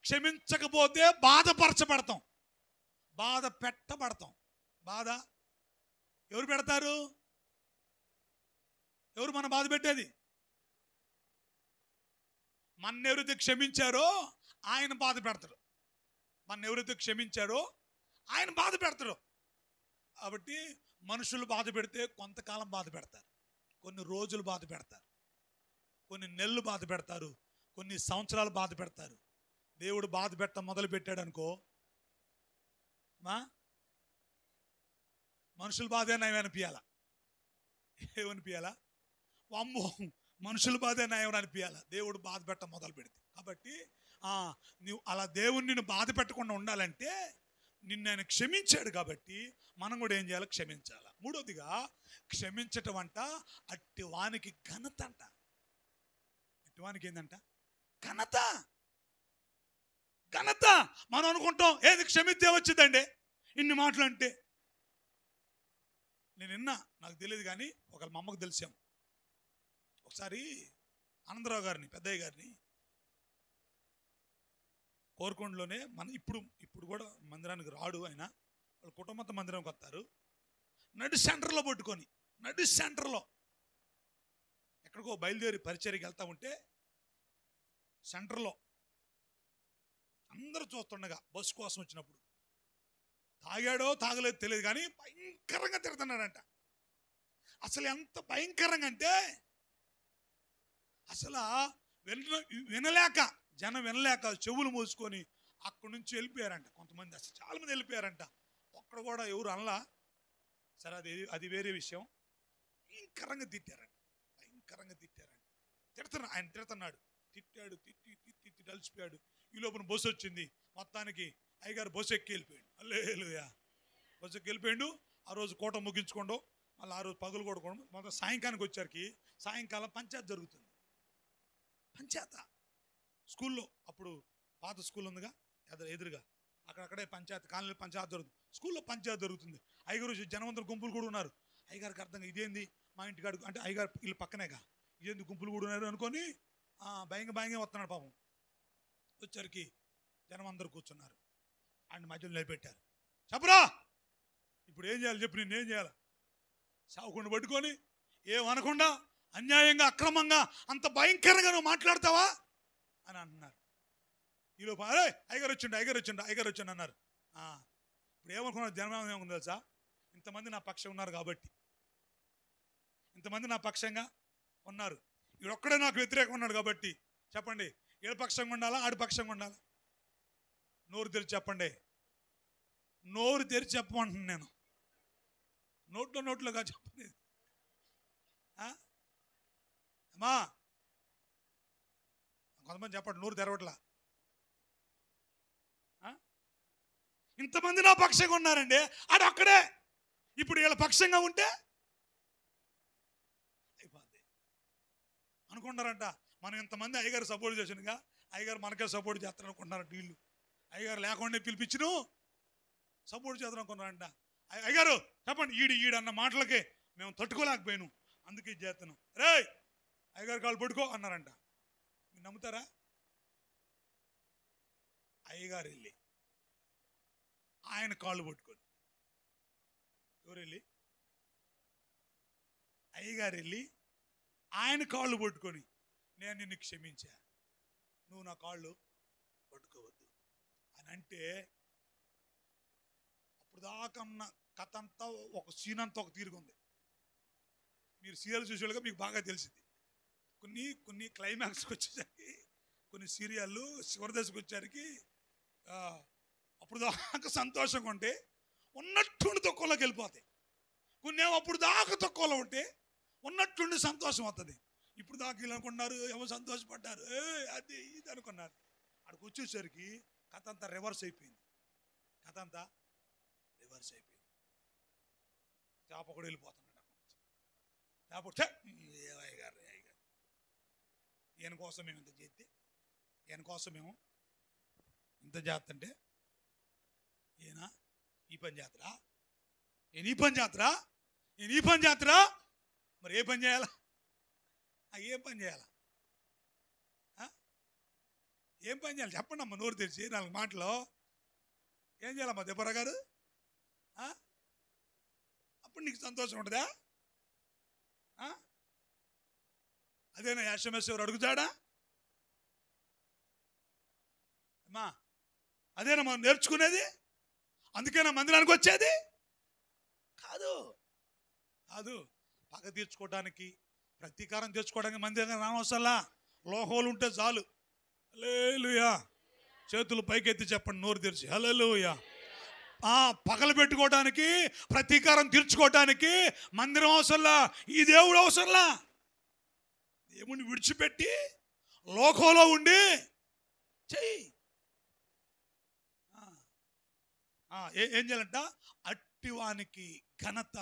క్షమించకపోతే బాధపరచబడతాం, బాధ పెట్టబడతాం. బాధ ఎవరు పెడతారు? ఎవరు మన బాధ పెట్టేది? మన ఎవరైతే క్షమించారో ఆయన బాధ పెడతారు. మన ఎవరైతే క్షమించారో ఆయన బాధ పెడతారు. కాబట్టి మనుషులు బాధ పెడితే కొంతకాలం బాధ పెడతారు, కొన్ని రోజులు బాధ పెడతారు, కొన్ని నెలలు బాధ పెడతారు, కొన్ని సంవత్సరాలు బాధ పెడతారు. దేవుడు బాధ పెట్ట మొదలు పెట్టాడు అనుకో, మనుషుల బాధే నయం అనిపించాలా? ఏమనిపించాలా? అమ్మో, మనుషుల బాధే నయం అనిపించాలా దేవుడు బాధ పెట్ట మొదలు పెడితే. కాబట్టి నువ్వు అలా దేవుని నిన్ను బాధ పెట్టకుండా ఉండాలంటే నిన్ను ఆయన క్షమించాడు. కాబట్టి మనం కూడా ఏం చేయాలి? క్షమించాలి. 3వదిగా క్షమించటం అంట అట్టి వానికి ఘనత అంట. అట్టి వానికి ఏంటంట? ఘనత. ఘనత. మనం అనుకుంటాం ఏది క్షమిస్తే వచ్చిందండి ఇన్ని మాటలు అంటే. నేను విన్నా, నాకు తెలియదు కానీ ఒకళ్ళ మా అమ్మకు తెలిసాం. ఒకసారి ఆనందరావు గారిని, పెద్దయ్య గారిని కోరుకొండలోనే, ఇప్పుడు కూడా మందిరానికి రాడు ఆయన, వాళ్ళ కుటుంబంతో మందిరానికి వస్తారు. నడి సెంటర్లో పట్టుకొని, నడి సెంటర్లో ఎక్కడికో బయలుదేరి పరిచర్యకి వెళ్తా ఉంటే సెంటర్లో అందరూ చూస్తుండగా బస్సు కోసం వచ్చినప్పుడు తాగాడో తాగలేదు తెలియదు కానీ భయంకరంగా తిడుతున్నాడంట. అసలు ఎంత భయంకరంగా అంటే అసలు వినలేక, జనం వినలేక చెవులు మూసుకొని అక్కడి నుంచి వెళ్ళిపోయారంట. కొంతమంది అసలు చాలా మంది వెళ్ళిపోయారంట. ఒక్కడు కూడా ఎవరు అనలా. సరే, అది వేరే విషయం. భయంకరంగా తిట్టారంట, భయంకరంగా తిట్టారంట. ఆయన తిడుతున్నాడు, తిట్టాడు, తిట్టి కలిసిపోయాడు. ఈ లోపల బస్సు వచ్చింది. మొత్తానికి అయ్యగారు బస్సు ఎక్కి వెళ్ళిపోయాడు. హల్లెలూయా. బస్సు ఎక్కి వెళ్ళిపోయాడు. ఆ రోజు కోట ముగించుకోండు, మళ్ళీ ఆ రోజు పగులు కొడుకోండు. మొత్తం సాయంకాలానికి వచ్చారికి సాయంకాలం పంచాయత్ జరుగుతుంది. పంచాయత స్కూల్లో, అప్పుడు పాత స్కూల్ ఉందిగా ఎదురుగా, అక్కడక్కడే పంచాయత్ కాలనీ పంచాయత్ జరుగుతుంది. స్కూల్లో పంచాయత్ జరుగుతుంది. అయ్యగారు జనవంతులు గుంపులు కూడా ఉన్నారు. అయ్యగారికి అర్థంగా ఇదేంది మా ఇంటికాడు అంటే అయ్యగారు వీళ్ళు పక్కనేగా, ఇదేంది గుంపులు కూడా ఉన్నారు అనుకొని భయంగా వస్తున్నాడు. పాపం వచ్చరికి జనం అందరూ కూర్చున్నారు. ఆయన మధ్యలో నిలబెట్టారు. చెప్పరా ఇప్పుడు ఏం చేయాలి చెప్పు, నిన్ను ఏం చేయాలి? సావుకుండా పట్టుకొని ఏమనకుండా అన్యాయంగా అక్రమంగా అంత భయంకరంగా నువ్వు మాట్లాడతావా అని అంటున్నారు. ఈలోపు అరే అయ్యగారు వచ్చిండు అన్నారు. ఇప్పుడు ఏమనుకున్నారు జనం ఏముంది తెలుసా? ఇంతమంది నా పక్షం ఉన్నారు కాబట్టి, ఇంతమంది నా పక్షంగా ఉన్నారు, ఈడొక్కడే నాకు వ్యతిరేకంగా ఉన్నాడు కాబట్టి చెప్పండి, ఏడు పక్షంగా ఉండాలా ఆడి పక్షంగా ఉండాలా? నోరు తెరిచి చెప్పండి, నోరు తెరిచి చెప్పమంటున్నాను నేను, నోట్లోగా చెప్పండి. అమ్మా కొంతమంది చెప్పండి, నోరు తెరవట్లా. ఇంతమంది నా పక్షంగా ఉన్నారండి, ఆడొక్కడే ఇప్పుడు వీళ్ళ పక్షంగా ఉంటే అయిపోద్ది అనుకుంటారంట. మనం ఇంతమంది అయ్యగారు సపోర్ట్ చేసినగా అయ్యగారు మనకే సపోర్ట్ చేస్తారు అనుకుంటున్నారంట వీళ్ళు. అయ్యగారు లేకుండా పిలిపించును సపోర్ట్ చేస్తారు అనుకున్నారంట. అయ్యగారు చెప్పండి, ఈడన్న మాటలకే మేము తట్టుకోలేకపోయాను, అందుకే చేస్తాను. రే అయ్యగారు కాళ్ళు పడుకో అన్నారంట. మీరు నమ్ముతారా? అయ్యగారు వెళ్ళి ఆయన కాళ్ళు పట్టుకొని, ఎవరు వెళ్ళి? అయ్యగారు వెళ్ళి ఆయన కాళ్ళు పట్టుకొని, నేను నిన్ను క్షమించా, నువ్వు నా కాళ్ళు పట్టుకోవద్దు అని అంటే, అప్పుడు దాకా ఉన్న కథ అంతా ఒక సీన్ అంతా ఒక తీరుగుంది. మీరు సీరియల్ చూసేవాళ్ళుగా మీకు బాగా తెలిసింది. కొన్ని క్లైమాక్స్కి వచ్చేసరికి, కొన్ని సీరియళ్ళు చివరి దశకు వచ్చేసరికి అప్పుడు దాకా సంతోషంగా ఉంటే ఉన్నట్టుండి తొక్కలోకి వెళ్ళిపోతాయి. కొన్ని ఏమో అప్పుడు దాకా తొక్కలో ఉంటే ఉన్నట్టుండి సంతోషం వస్తుంది. ఇప్పుడు దాకా వీళ్ళు అనుకున్నారు, ఏమో సంతోషపడ్డారు, అది ఇది అనుకున్నారు. అక్కడికి వచ్చేసరికి కథ అంతా రివర్స్ అయిపోయింది. చేప కూడా వెళ్ళిపోతున్నాడు. అయ్యగారు ఈయన కోసం మేము ఇంత చేస్తే, ఈయన కోసం మేము ఇంత చేస్తుంటే ఈయన ఈ పని చేస్తారా, ఈ పని చేస్తారా, మరి ఏ పని చేయాలా? ఏం పని చేయాలా? ఏం పని చేయాలి చెప్పండి అమ్మ, నోరు తెరిచి 4 మాటలు. ఏం చేయాలమ్మా దెబ్బరా గారు? అప్పుడు నీకు సంతోషం ఉంటుందా? అదేనా SMS ఎవరు అడుగుతాడా? అమ్మా అదేనా మనం నేర్చుకునేది? అందుకేనా మందిరానికి వచ్చేది? కాదు. పగ తీర్చుకోవడానికి, ప్రతీకారం తెచ్చుకోవడానికి మందిరం రానవసరంలా. లోహోలు ఉంటే చాలు. హల్లెలూయా. చేతులు పైకెత్తి చెప్పండి, నోరు తెరిచి హల్లెలూయా. పగలు పెట్టుకోవడానికి, ప్రతీకారం తీర్చుకోవడానికి మందిరం అవసరంలా, ఈ దేవుడు అవసరంలా. దేవుడిని విడిచిపెట్టి లోకంలో ఉండి చెయ్యి. ఏం చేయాలంట? అట్టివానికి ఘనత.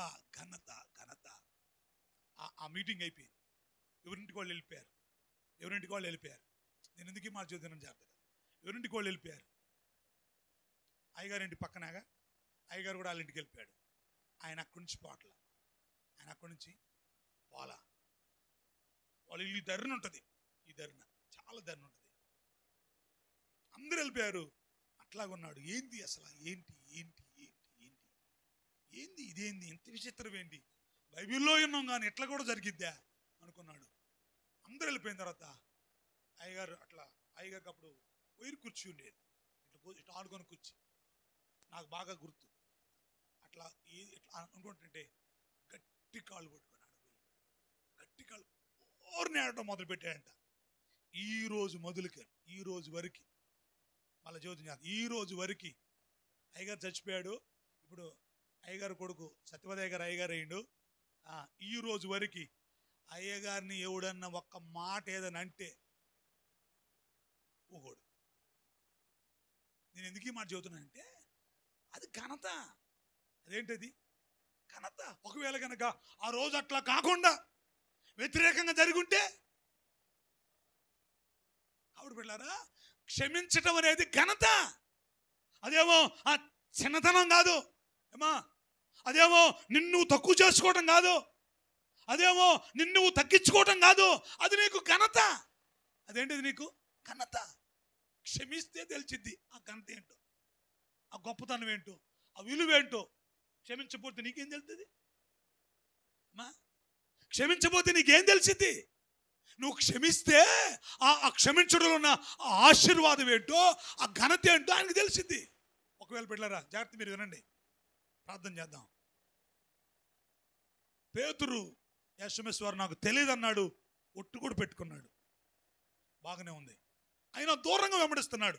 ఆ మీటింగ్ అయిపోయింది. ఎవరింటికి వాళ్ళు వెళ్ళిపోయారు. నేను ఎందుకు మాట చదువుతున్నాను జాగ్రత్తగా. ఎవరింటికి వాళ్ళు వెళ్ళిపోయారు. అయ్యగారింటి పక్కనగా అయ్యగారు కూడా వాళ్ళ ఇంటికి వెళ్ళిపోయాడు. ఆయన అక్కడి నుంచి పోట్ల, ఆయన అక్కడి నుంచి పోలా. వాళ్ళ ఇల్లు ధరణ ఉంటుంది, చాలా ధరణ ఉంటుంది. అందరూ వెళ్ళిపోయారు. అట్లాగున్నాడు. ఏంటి అసలు, ఏంటి ఇదేంది, ఇంత విచిత్రం ఏంటి, బైబిల్లో విన్నాం కానీ ఎట్లా కూడా జరిగిద్దా అనుకున్నాడు. అందరూ వెళ్ళిపోయిన తర్వాత అయ్యగారికి అప్పుడు వైరు కుర్చీ ఉండేది, ఇట్లా ఆడుకొని కూర్చి, నాకు బాగా గుర్తు. అట్లా అనుకుంటుంటే గట్టి కాళ్ళు పట్టుకున్నాడు. గట్టి కాళ్ళు ఓర్ని ఆడటం మొదలు పెట్టాడంట. ఈ రోజు వరకు మళ్ళీ జ్యోతి, ఈ రోజు వరకు అయ్యగారు చచ్చిపోయాడు. ఇప్పుడు అయ్యగారు కొడుకు సత్యవదయ్య గారు అయ్యగారు అయ్యిండు. ఈ రోజు వరకు అయ్యగారిని ఎవడన్నా ఒక్క మాట ఏదైనా అంటే ఊగోడు. నేను ఎందుకు ఈ మాట చెబుతున్నానంటే, అది ఘనత. అదేంటది ఘనత. ఒకవేళ కనుక ఆ రోజు అట్లా కాకుండా వ్యతిరేకంగా జరుగుంటే, కాబట్టి పిల్లారా, క్షమించటం అనేది ఘనత. అదేమో ఆ చిన్నతనం కాదు ఏమా, అదేమో నిన్ను తక్కువ చేసుకోవటం కాదు, అదేమో నిన్ను తగ్గించుకోవటం కాదు, అది నీకు ఘనత. అదేంటిది నీకు ఘనత. క్షమిస్తే తెలిసిద్ది ఆ ఘనత ఏంటో, ఆ గొప్పతనం ఏంటో, ఆ విలువ ఏంటో. క్షమించకపోతే నీకేం తెలుస్తుంది అమ్మా? క్షమించబోతే నీకేం తెలిసింది? నువ్వు క్షమిస్తే ఆ క్షమించడంలో ఉన్న ఆ ఆశీర్వాదం ఏంటో, ఆ ఘనత ఏంటో ఆయనకు తెలిసింది. ఒకవేళ బిడ్డలారా జాగ్రత్త, మీరు వినండి, ప్రార్థన చేద్దాం. పేతురు ఎస్ఎంఎస్ వారు నాకు తెలియదు అన్నాడు, ఒట్టు కూడా పెట్టుకున్నాడు, బాగానే ఉంది. అయినా దూరంగా వెంబడిస్తున్నాడు.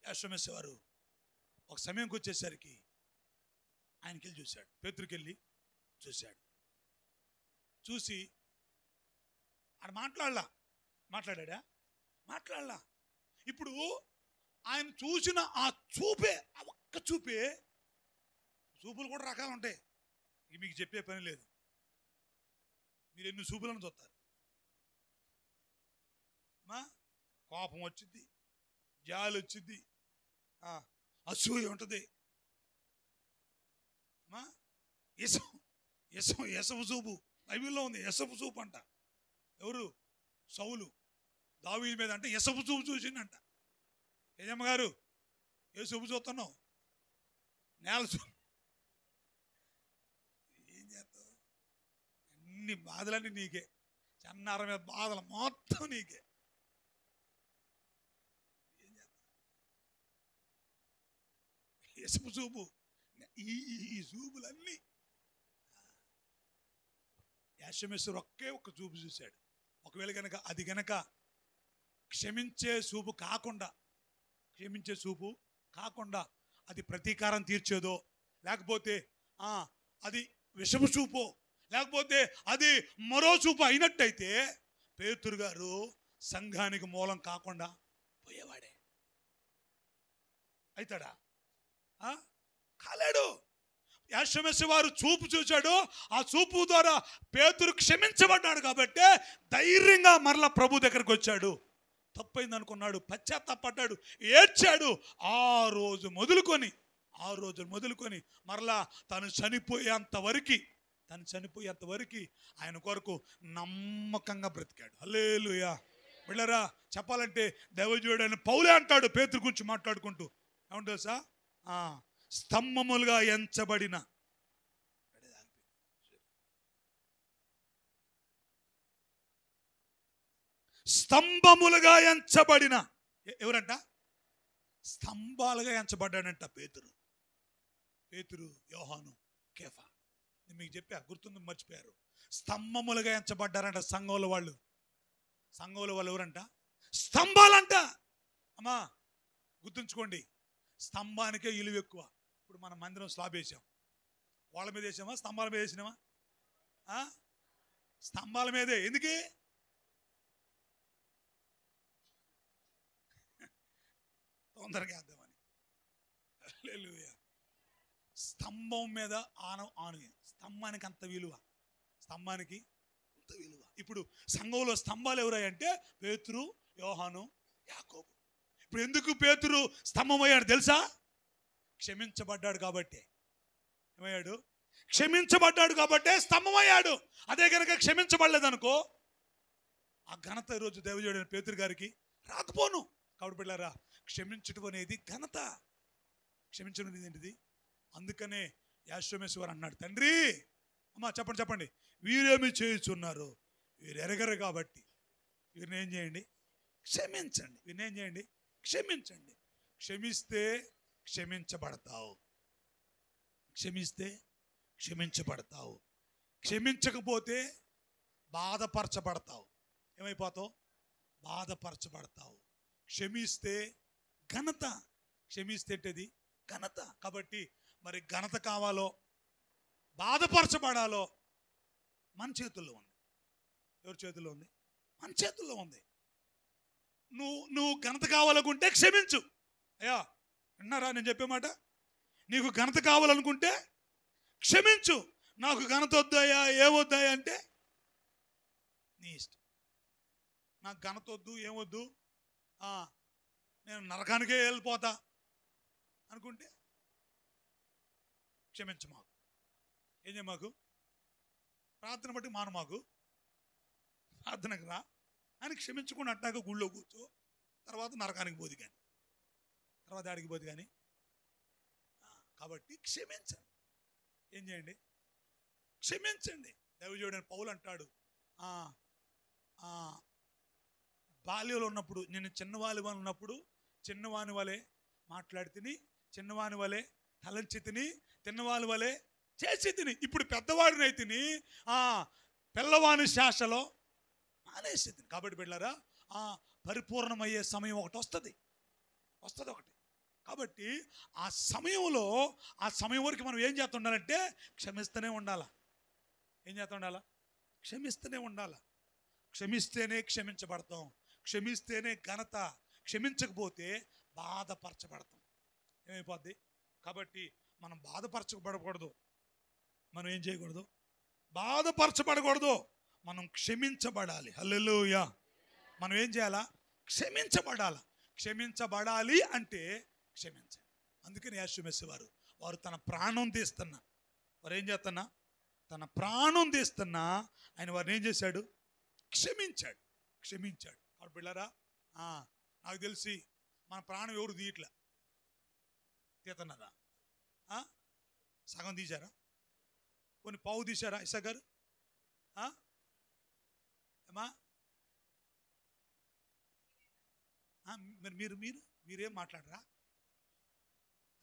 ఎస్ఎంఎస్ వారు ఒక సమయంకి వచ్చేసరికి ఆయనకి వెళ్ళి చూశాడు, పేతురికి వెళ్ళి చూశాడు. చూసి ఆడ మాట్లాడా. ఇప్పుడు ఆయన చూసిన ఆ చూపే, ఆ ఒక్క చూపే, చూపులు కూడా రకాలు ఉంటాయి, ఇక మీకు చెప్పే పని లేదు. మీరు ఎన్ని చూపులను చూస్తారు. కోపం వచ్చింది, జాలి వచ్చింది, అసూయ ఉంటుంది, ఎసపు చూపు బైబిల్లో ఉంది. ఎసపు చూపు అంట. ఎవరు? సౌలు దావీదు మీద అంటే ఎసపు చూపు చూసిండంట. యజమ్మ గారు, ఏ చూపు చూస్తున్నావు? నేల చూపు. ఏం చేస్తావు? అన్ని బాధలన్నీ నీకే, చెన్నార మీద బాధలు మొత్తం నీకే. ఏం చేస్తావు? ఎసపు చూపు, ఈ చూపులన్నీ. యాషమేశ్వరు ఒకే ఒక్క చూపు చూశాడు. ఒకవేళ కనుక అది కనుక క్షమించే చూపు కాకుండా అది ప్రతీకారం తీర్చేదో, లేకపోతే అది విషపు చూపో, లేకపోతే అది మరో చూపు అయినట్టయితే పేతురు గారు సంఘానికి మూలం కాకుండా పోయేవాడే. అవుతాడా? కాలేడు. యాషమేశ్వరు వారు చూపు చూశాడు. ఆ చూపు ద్వారా పేతురు క్షమించబడ్డాడు కాబట్టి ధైర్యంగా మరలా ప్రభు దగ్గరకు వచ్చాడు. తప్పైంది అనుకున్నాడు, పశ్చాత్తాపడ్డాడు, ఏడ్చాడు. ఆ రోజు మొదలుకొని మరలా తను చనిపోయేంత వరకు ఆయన కొరకు నమ్మకంగా బ్రతికాడు. హల్లెలూయా. బిడ్డలారా, చెప్పాలంటే దైవజనుడు అని పౌలే అంటాడు పేతురు గురించి మాట్లాడుకుంటూ, ఏమంటారు సార్? స్తంభములుగా ఎంచబడిన ఎవరంట? స్తంభాలుగా ఎంచబడ్డాడంట పేతురు, యోహాను, కేఫా. నేను మీకు చెప్పా, గుర్తుంది, మర్చిపోయారు. స్తంభములుగా ఎంచబడ్డారంట సంఘంలో వాళ్ళు ఎవరంట? స్తంభాలంట. అమ్మా గుర్తుంచుకోండి, స్తంభానికే విలువ ఎక్కువ. ఇప్పుడు మన మందిరం స్లాబ్ వేసాం, వాళ్ళ మీద వేసామా, స్తంభాల మీద వేసినామా? స్తంభాల మీదే. ఎందుకే? తొందరగా వేద్దామని. హల్లెలూయా. స్తంభం మీద స్తంభానికి అంత విలువ. ఇప్పుడు సంఘంలో స్తంభాలు ఎవరంటే పేతురు, యోహాను, యాకోబు. ఇప్పుడు ఎందుకు పేతురు స్తంభం అయ్యాడు తెలుసా? క్షమించబడ్డాడు కాబట్టి. ఏమయ్యాడు? క్షమించబడ్డాడు కాబట్టి స్తంభం అయ్యాడు. అదే కనుక క్షమించబడలేదనుకో, ఆ ఘనత ఈరోజు దైవజనుడైన పేతురు గారికి రాకపోను. కాబట్టి బిడ్డలారా, క్షమించడం అనేది ఘనత. క్షమించడం అనేది ఏంటిది? అందుకనే యాషమేశ్వరు అన్నాడు, తండ్రి, అమ్మా చెప్పండి, వీరేమి చేయుచున్నారు, వీరు ఎరగరు కాబట్టి వీరిని ఏం చేయండి? క్షమించండి. వీరిని ఏం చేయండి? క్షమించండి. క్షమిస్తే క్షమించబడతావు. క్షమించకపోతే బాధపరచబడతావు. ఏమైపోతావు? బాధపరచబడతావు. క్షమిస్తే ఘనత. క్షమిస్తే ఏంటది? ఘనత. కాబట్టి మరి ఘనత కావాలో, బాధపరచబడాలో మన చేతుల్లో ఉంది. ఎవరి చేతుల్లో ఉంది? మన చేతుల్లో ఉంది. నువ్వు ఘనత కావాలనుకుంటే క్షమించు. అయ్యా విన్నారా నేను చెప్పే మాట? నీకు ఘనత కావాలనుకుంటే క్షమించు. నాకు ఘనత వద్దయ్యా, ఏమొద్దాయా అంటే నీ ఇష్టం. నాకు ఘనత వద్దు, ఏమొద్దు, నేను నరకానికే వెళ్ళిపోతా అనుకుంటే క్షమించు. ఏం చేయ మాకు? ప్రార్థన బట్టి మాకు ప్రార్థనకు రా అని క్షమించుకుని అట్టాక గుళ్ళో కూర్చో, తర్వాత నరకానికి పోదు కానీ, తర్వాత ఆడికి పోదు కానీ. కాబట్టి క్షమించండి. ఏం చేయండి? క్షమించండి. దైవజనుడైన పౌలు అంటాడు, బాల్యంలో ఉన్నప్పుడు నేను చిన్నవాని ఉన్నప్పుడు చిన్నవాని వలె మాట్లాడి తిని, చిన్నవాని వలె తలంచి తిని, తిన్నవాని వలె చేసి తిని, ఇప్పుడు పెద్దవాడినై తిని పిల్లవాని శాసలో మానేసి తిని. కాబట్టి బిడ్డలారా, పరిపూర్ణమయ్యే సమయం ఒకటి వస్తుంది ఒకటి. కాబట్టి ఆ సమయంలో ఆ సమయం వరకు మనం ఏం చేస్తూ ఉండాలంటే క్షమిస్తూనే ఉండాలా. ఏం చేస్తూ ఉండాలా? క్షమిస్తూనే ఉండాలా. క్షమిస్తేనే క్షమించబడతాం, క్షమిస్తేనే ఘనత. క్షమించకపోతే బాధపరచబడతాం. ఏమైపోద్ది? కాబట్టి మనం బాధపరచబడకూడదు. మనం ఏం చేయకూడదు? బాధపరచబడకూడదు. మనం క్షమించబడాలి. హల్లెలూయా. మనం ఏం చేయాలా? క్షమించబడాలి. క్షమించబడాలి అంటే క్షమించాలి. అందుకని యేసు వారు తన ప్రాణం తీస్తున్నా, వారు ఏం చేస్తున్నా? తన ప్రాణం తీస్తున్నా ఆయన వారిని ఏం చేశాడు? క్షమించాడు. కాబట్టి బిళ్ళారా, నాకు తెలిసి మన ప్రాణం ఎవరు తీస్తున్నారా? సగం తీశారా? కొన్ని పావు తీశారా? ఇసాక్ గారు ఏమా? మరి మీరేం మాట్లాడరా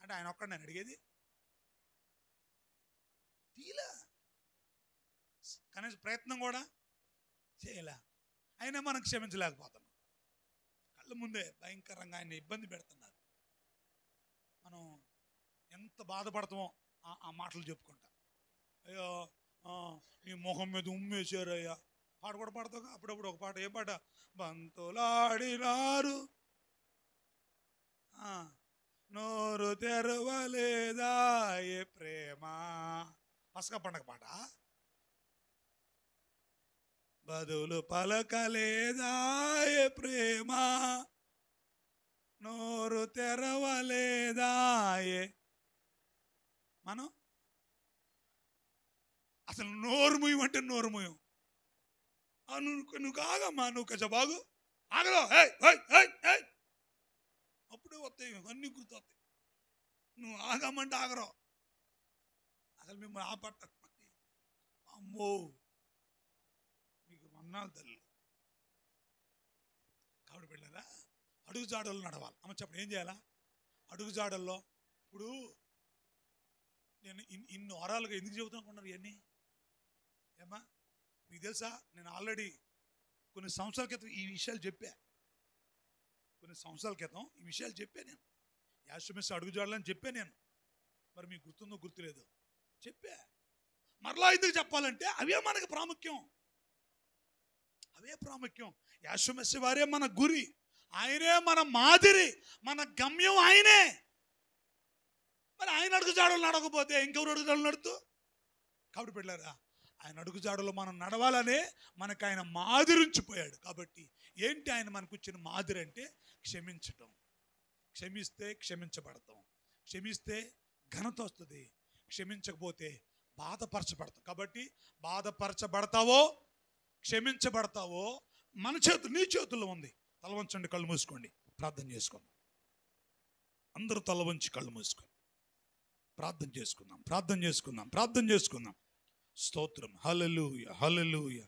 అంటే ఆయన ఒక్కడ నేను అడిగేది తీలా, కనీసం ప్రయత్నం కూడా చేయలే. అయినా మనం క్షమించలేకపోతున్నాం. కళ్ళ ముందే భయంకరంగా ఆయన ఇబ్బంది పెడుతున్నారు. మనం ఎంత బాధపడతామో ఆ మాటలు చెప్పుకుంటా. అయ్యో నీ మొహం మీద ఉమ్మేశారయ్యా. పాట కూడా పాడతావు అప్పుడప్పుడు. ఒక పాట, ఏ పాట? బంతులాడినారు నోరు తెరవలేదా ఏ ప్రేమ. పసక పండగ పాట. బదులు పలకలేదా ఏ ప్రేమ, నోరు తెరవలేదా ఏ. మనం అసలు నోరు ముయ్యమంటే నోరు ముయ్యం. నువ్వు కాగమ్మా, నువ్వు కొంచెం బాగు ఆగలో, అప్పుడే వస్తాయి అన్నీ గుర్తొస్తాయి. నువ్వు ఆగమంటే ఆగరు. అసలు మిమ్మల్ని ఆపట్ట. అమ్మో మీకు మన్నాలు తల్లి. కాబట్టి వెళ్ళారా, అడుగు జాడల్లో నడవాలి. అమ్మ చెప్పండి, ఏం చేయాలా? అడుగు జాడల్లో. ఇప్పుడు నేను ఇన్ని వారాలుగా ఎందుకు చెబుతానుకున్నారు ఇవన్నీ? ఏమా మీకు తెలుసా? నేను ఆల్రెడీ కొన్ని సంవత్సరాల క్రితం ఈ విషయాలు చెప్పా. నేను యేసు అడుగు జాడలని చెప్పా నేను. మరి మీకు గుర్తుందో గుర్తులేదో చెప్పా. మరలా ఎందుకు చెప్పాలంటే అవే మనకు ప్రాముఖ్యం. యేసు వారే మన గురి, ఆయనే మన మాదిరి, మన గమ్యం ఆయనే. మరి ఆయన అడుగు జాడలు నడకపోతే ఇంకెవరు అడుగు జాడలు నడుతూ? కాబట్టి పెట్టారా, ఆయన అడుగు జాడలో మనం నడవాలనే మనకు ఆయన మాదిరి ఉంచిపోయాడు. కాబట్టి ఏంటి ఆయన మనకు ఇచ్చిన మాదిరి అంటే క్షమించటం. క్షమిస్తే క్షమించబడతాం, క్షమిస్తే ఘనత వస్తుంది, క్షమించకపోతే బాధపరచబడతాం. కాబట్టి బాధపరచబడతావో క్షమించబడతావో మన చేతులు, నీ చేతుల్లో ఉంది. తల వంచండి, కళ్ళు మూసుకోండి, ప్రార్థన చేసుకుందాం. అందరూ తల వంచి కళ్ళు మూసుకొని ప్రార్థన చేసుకుందాం. స్తోత్రం. హల్లెలూయా.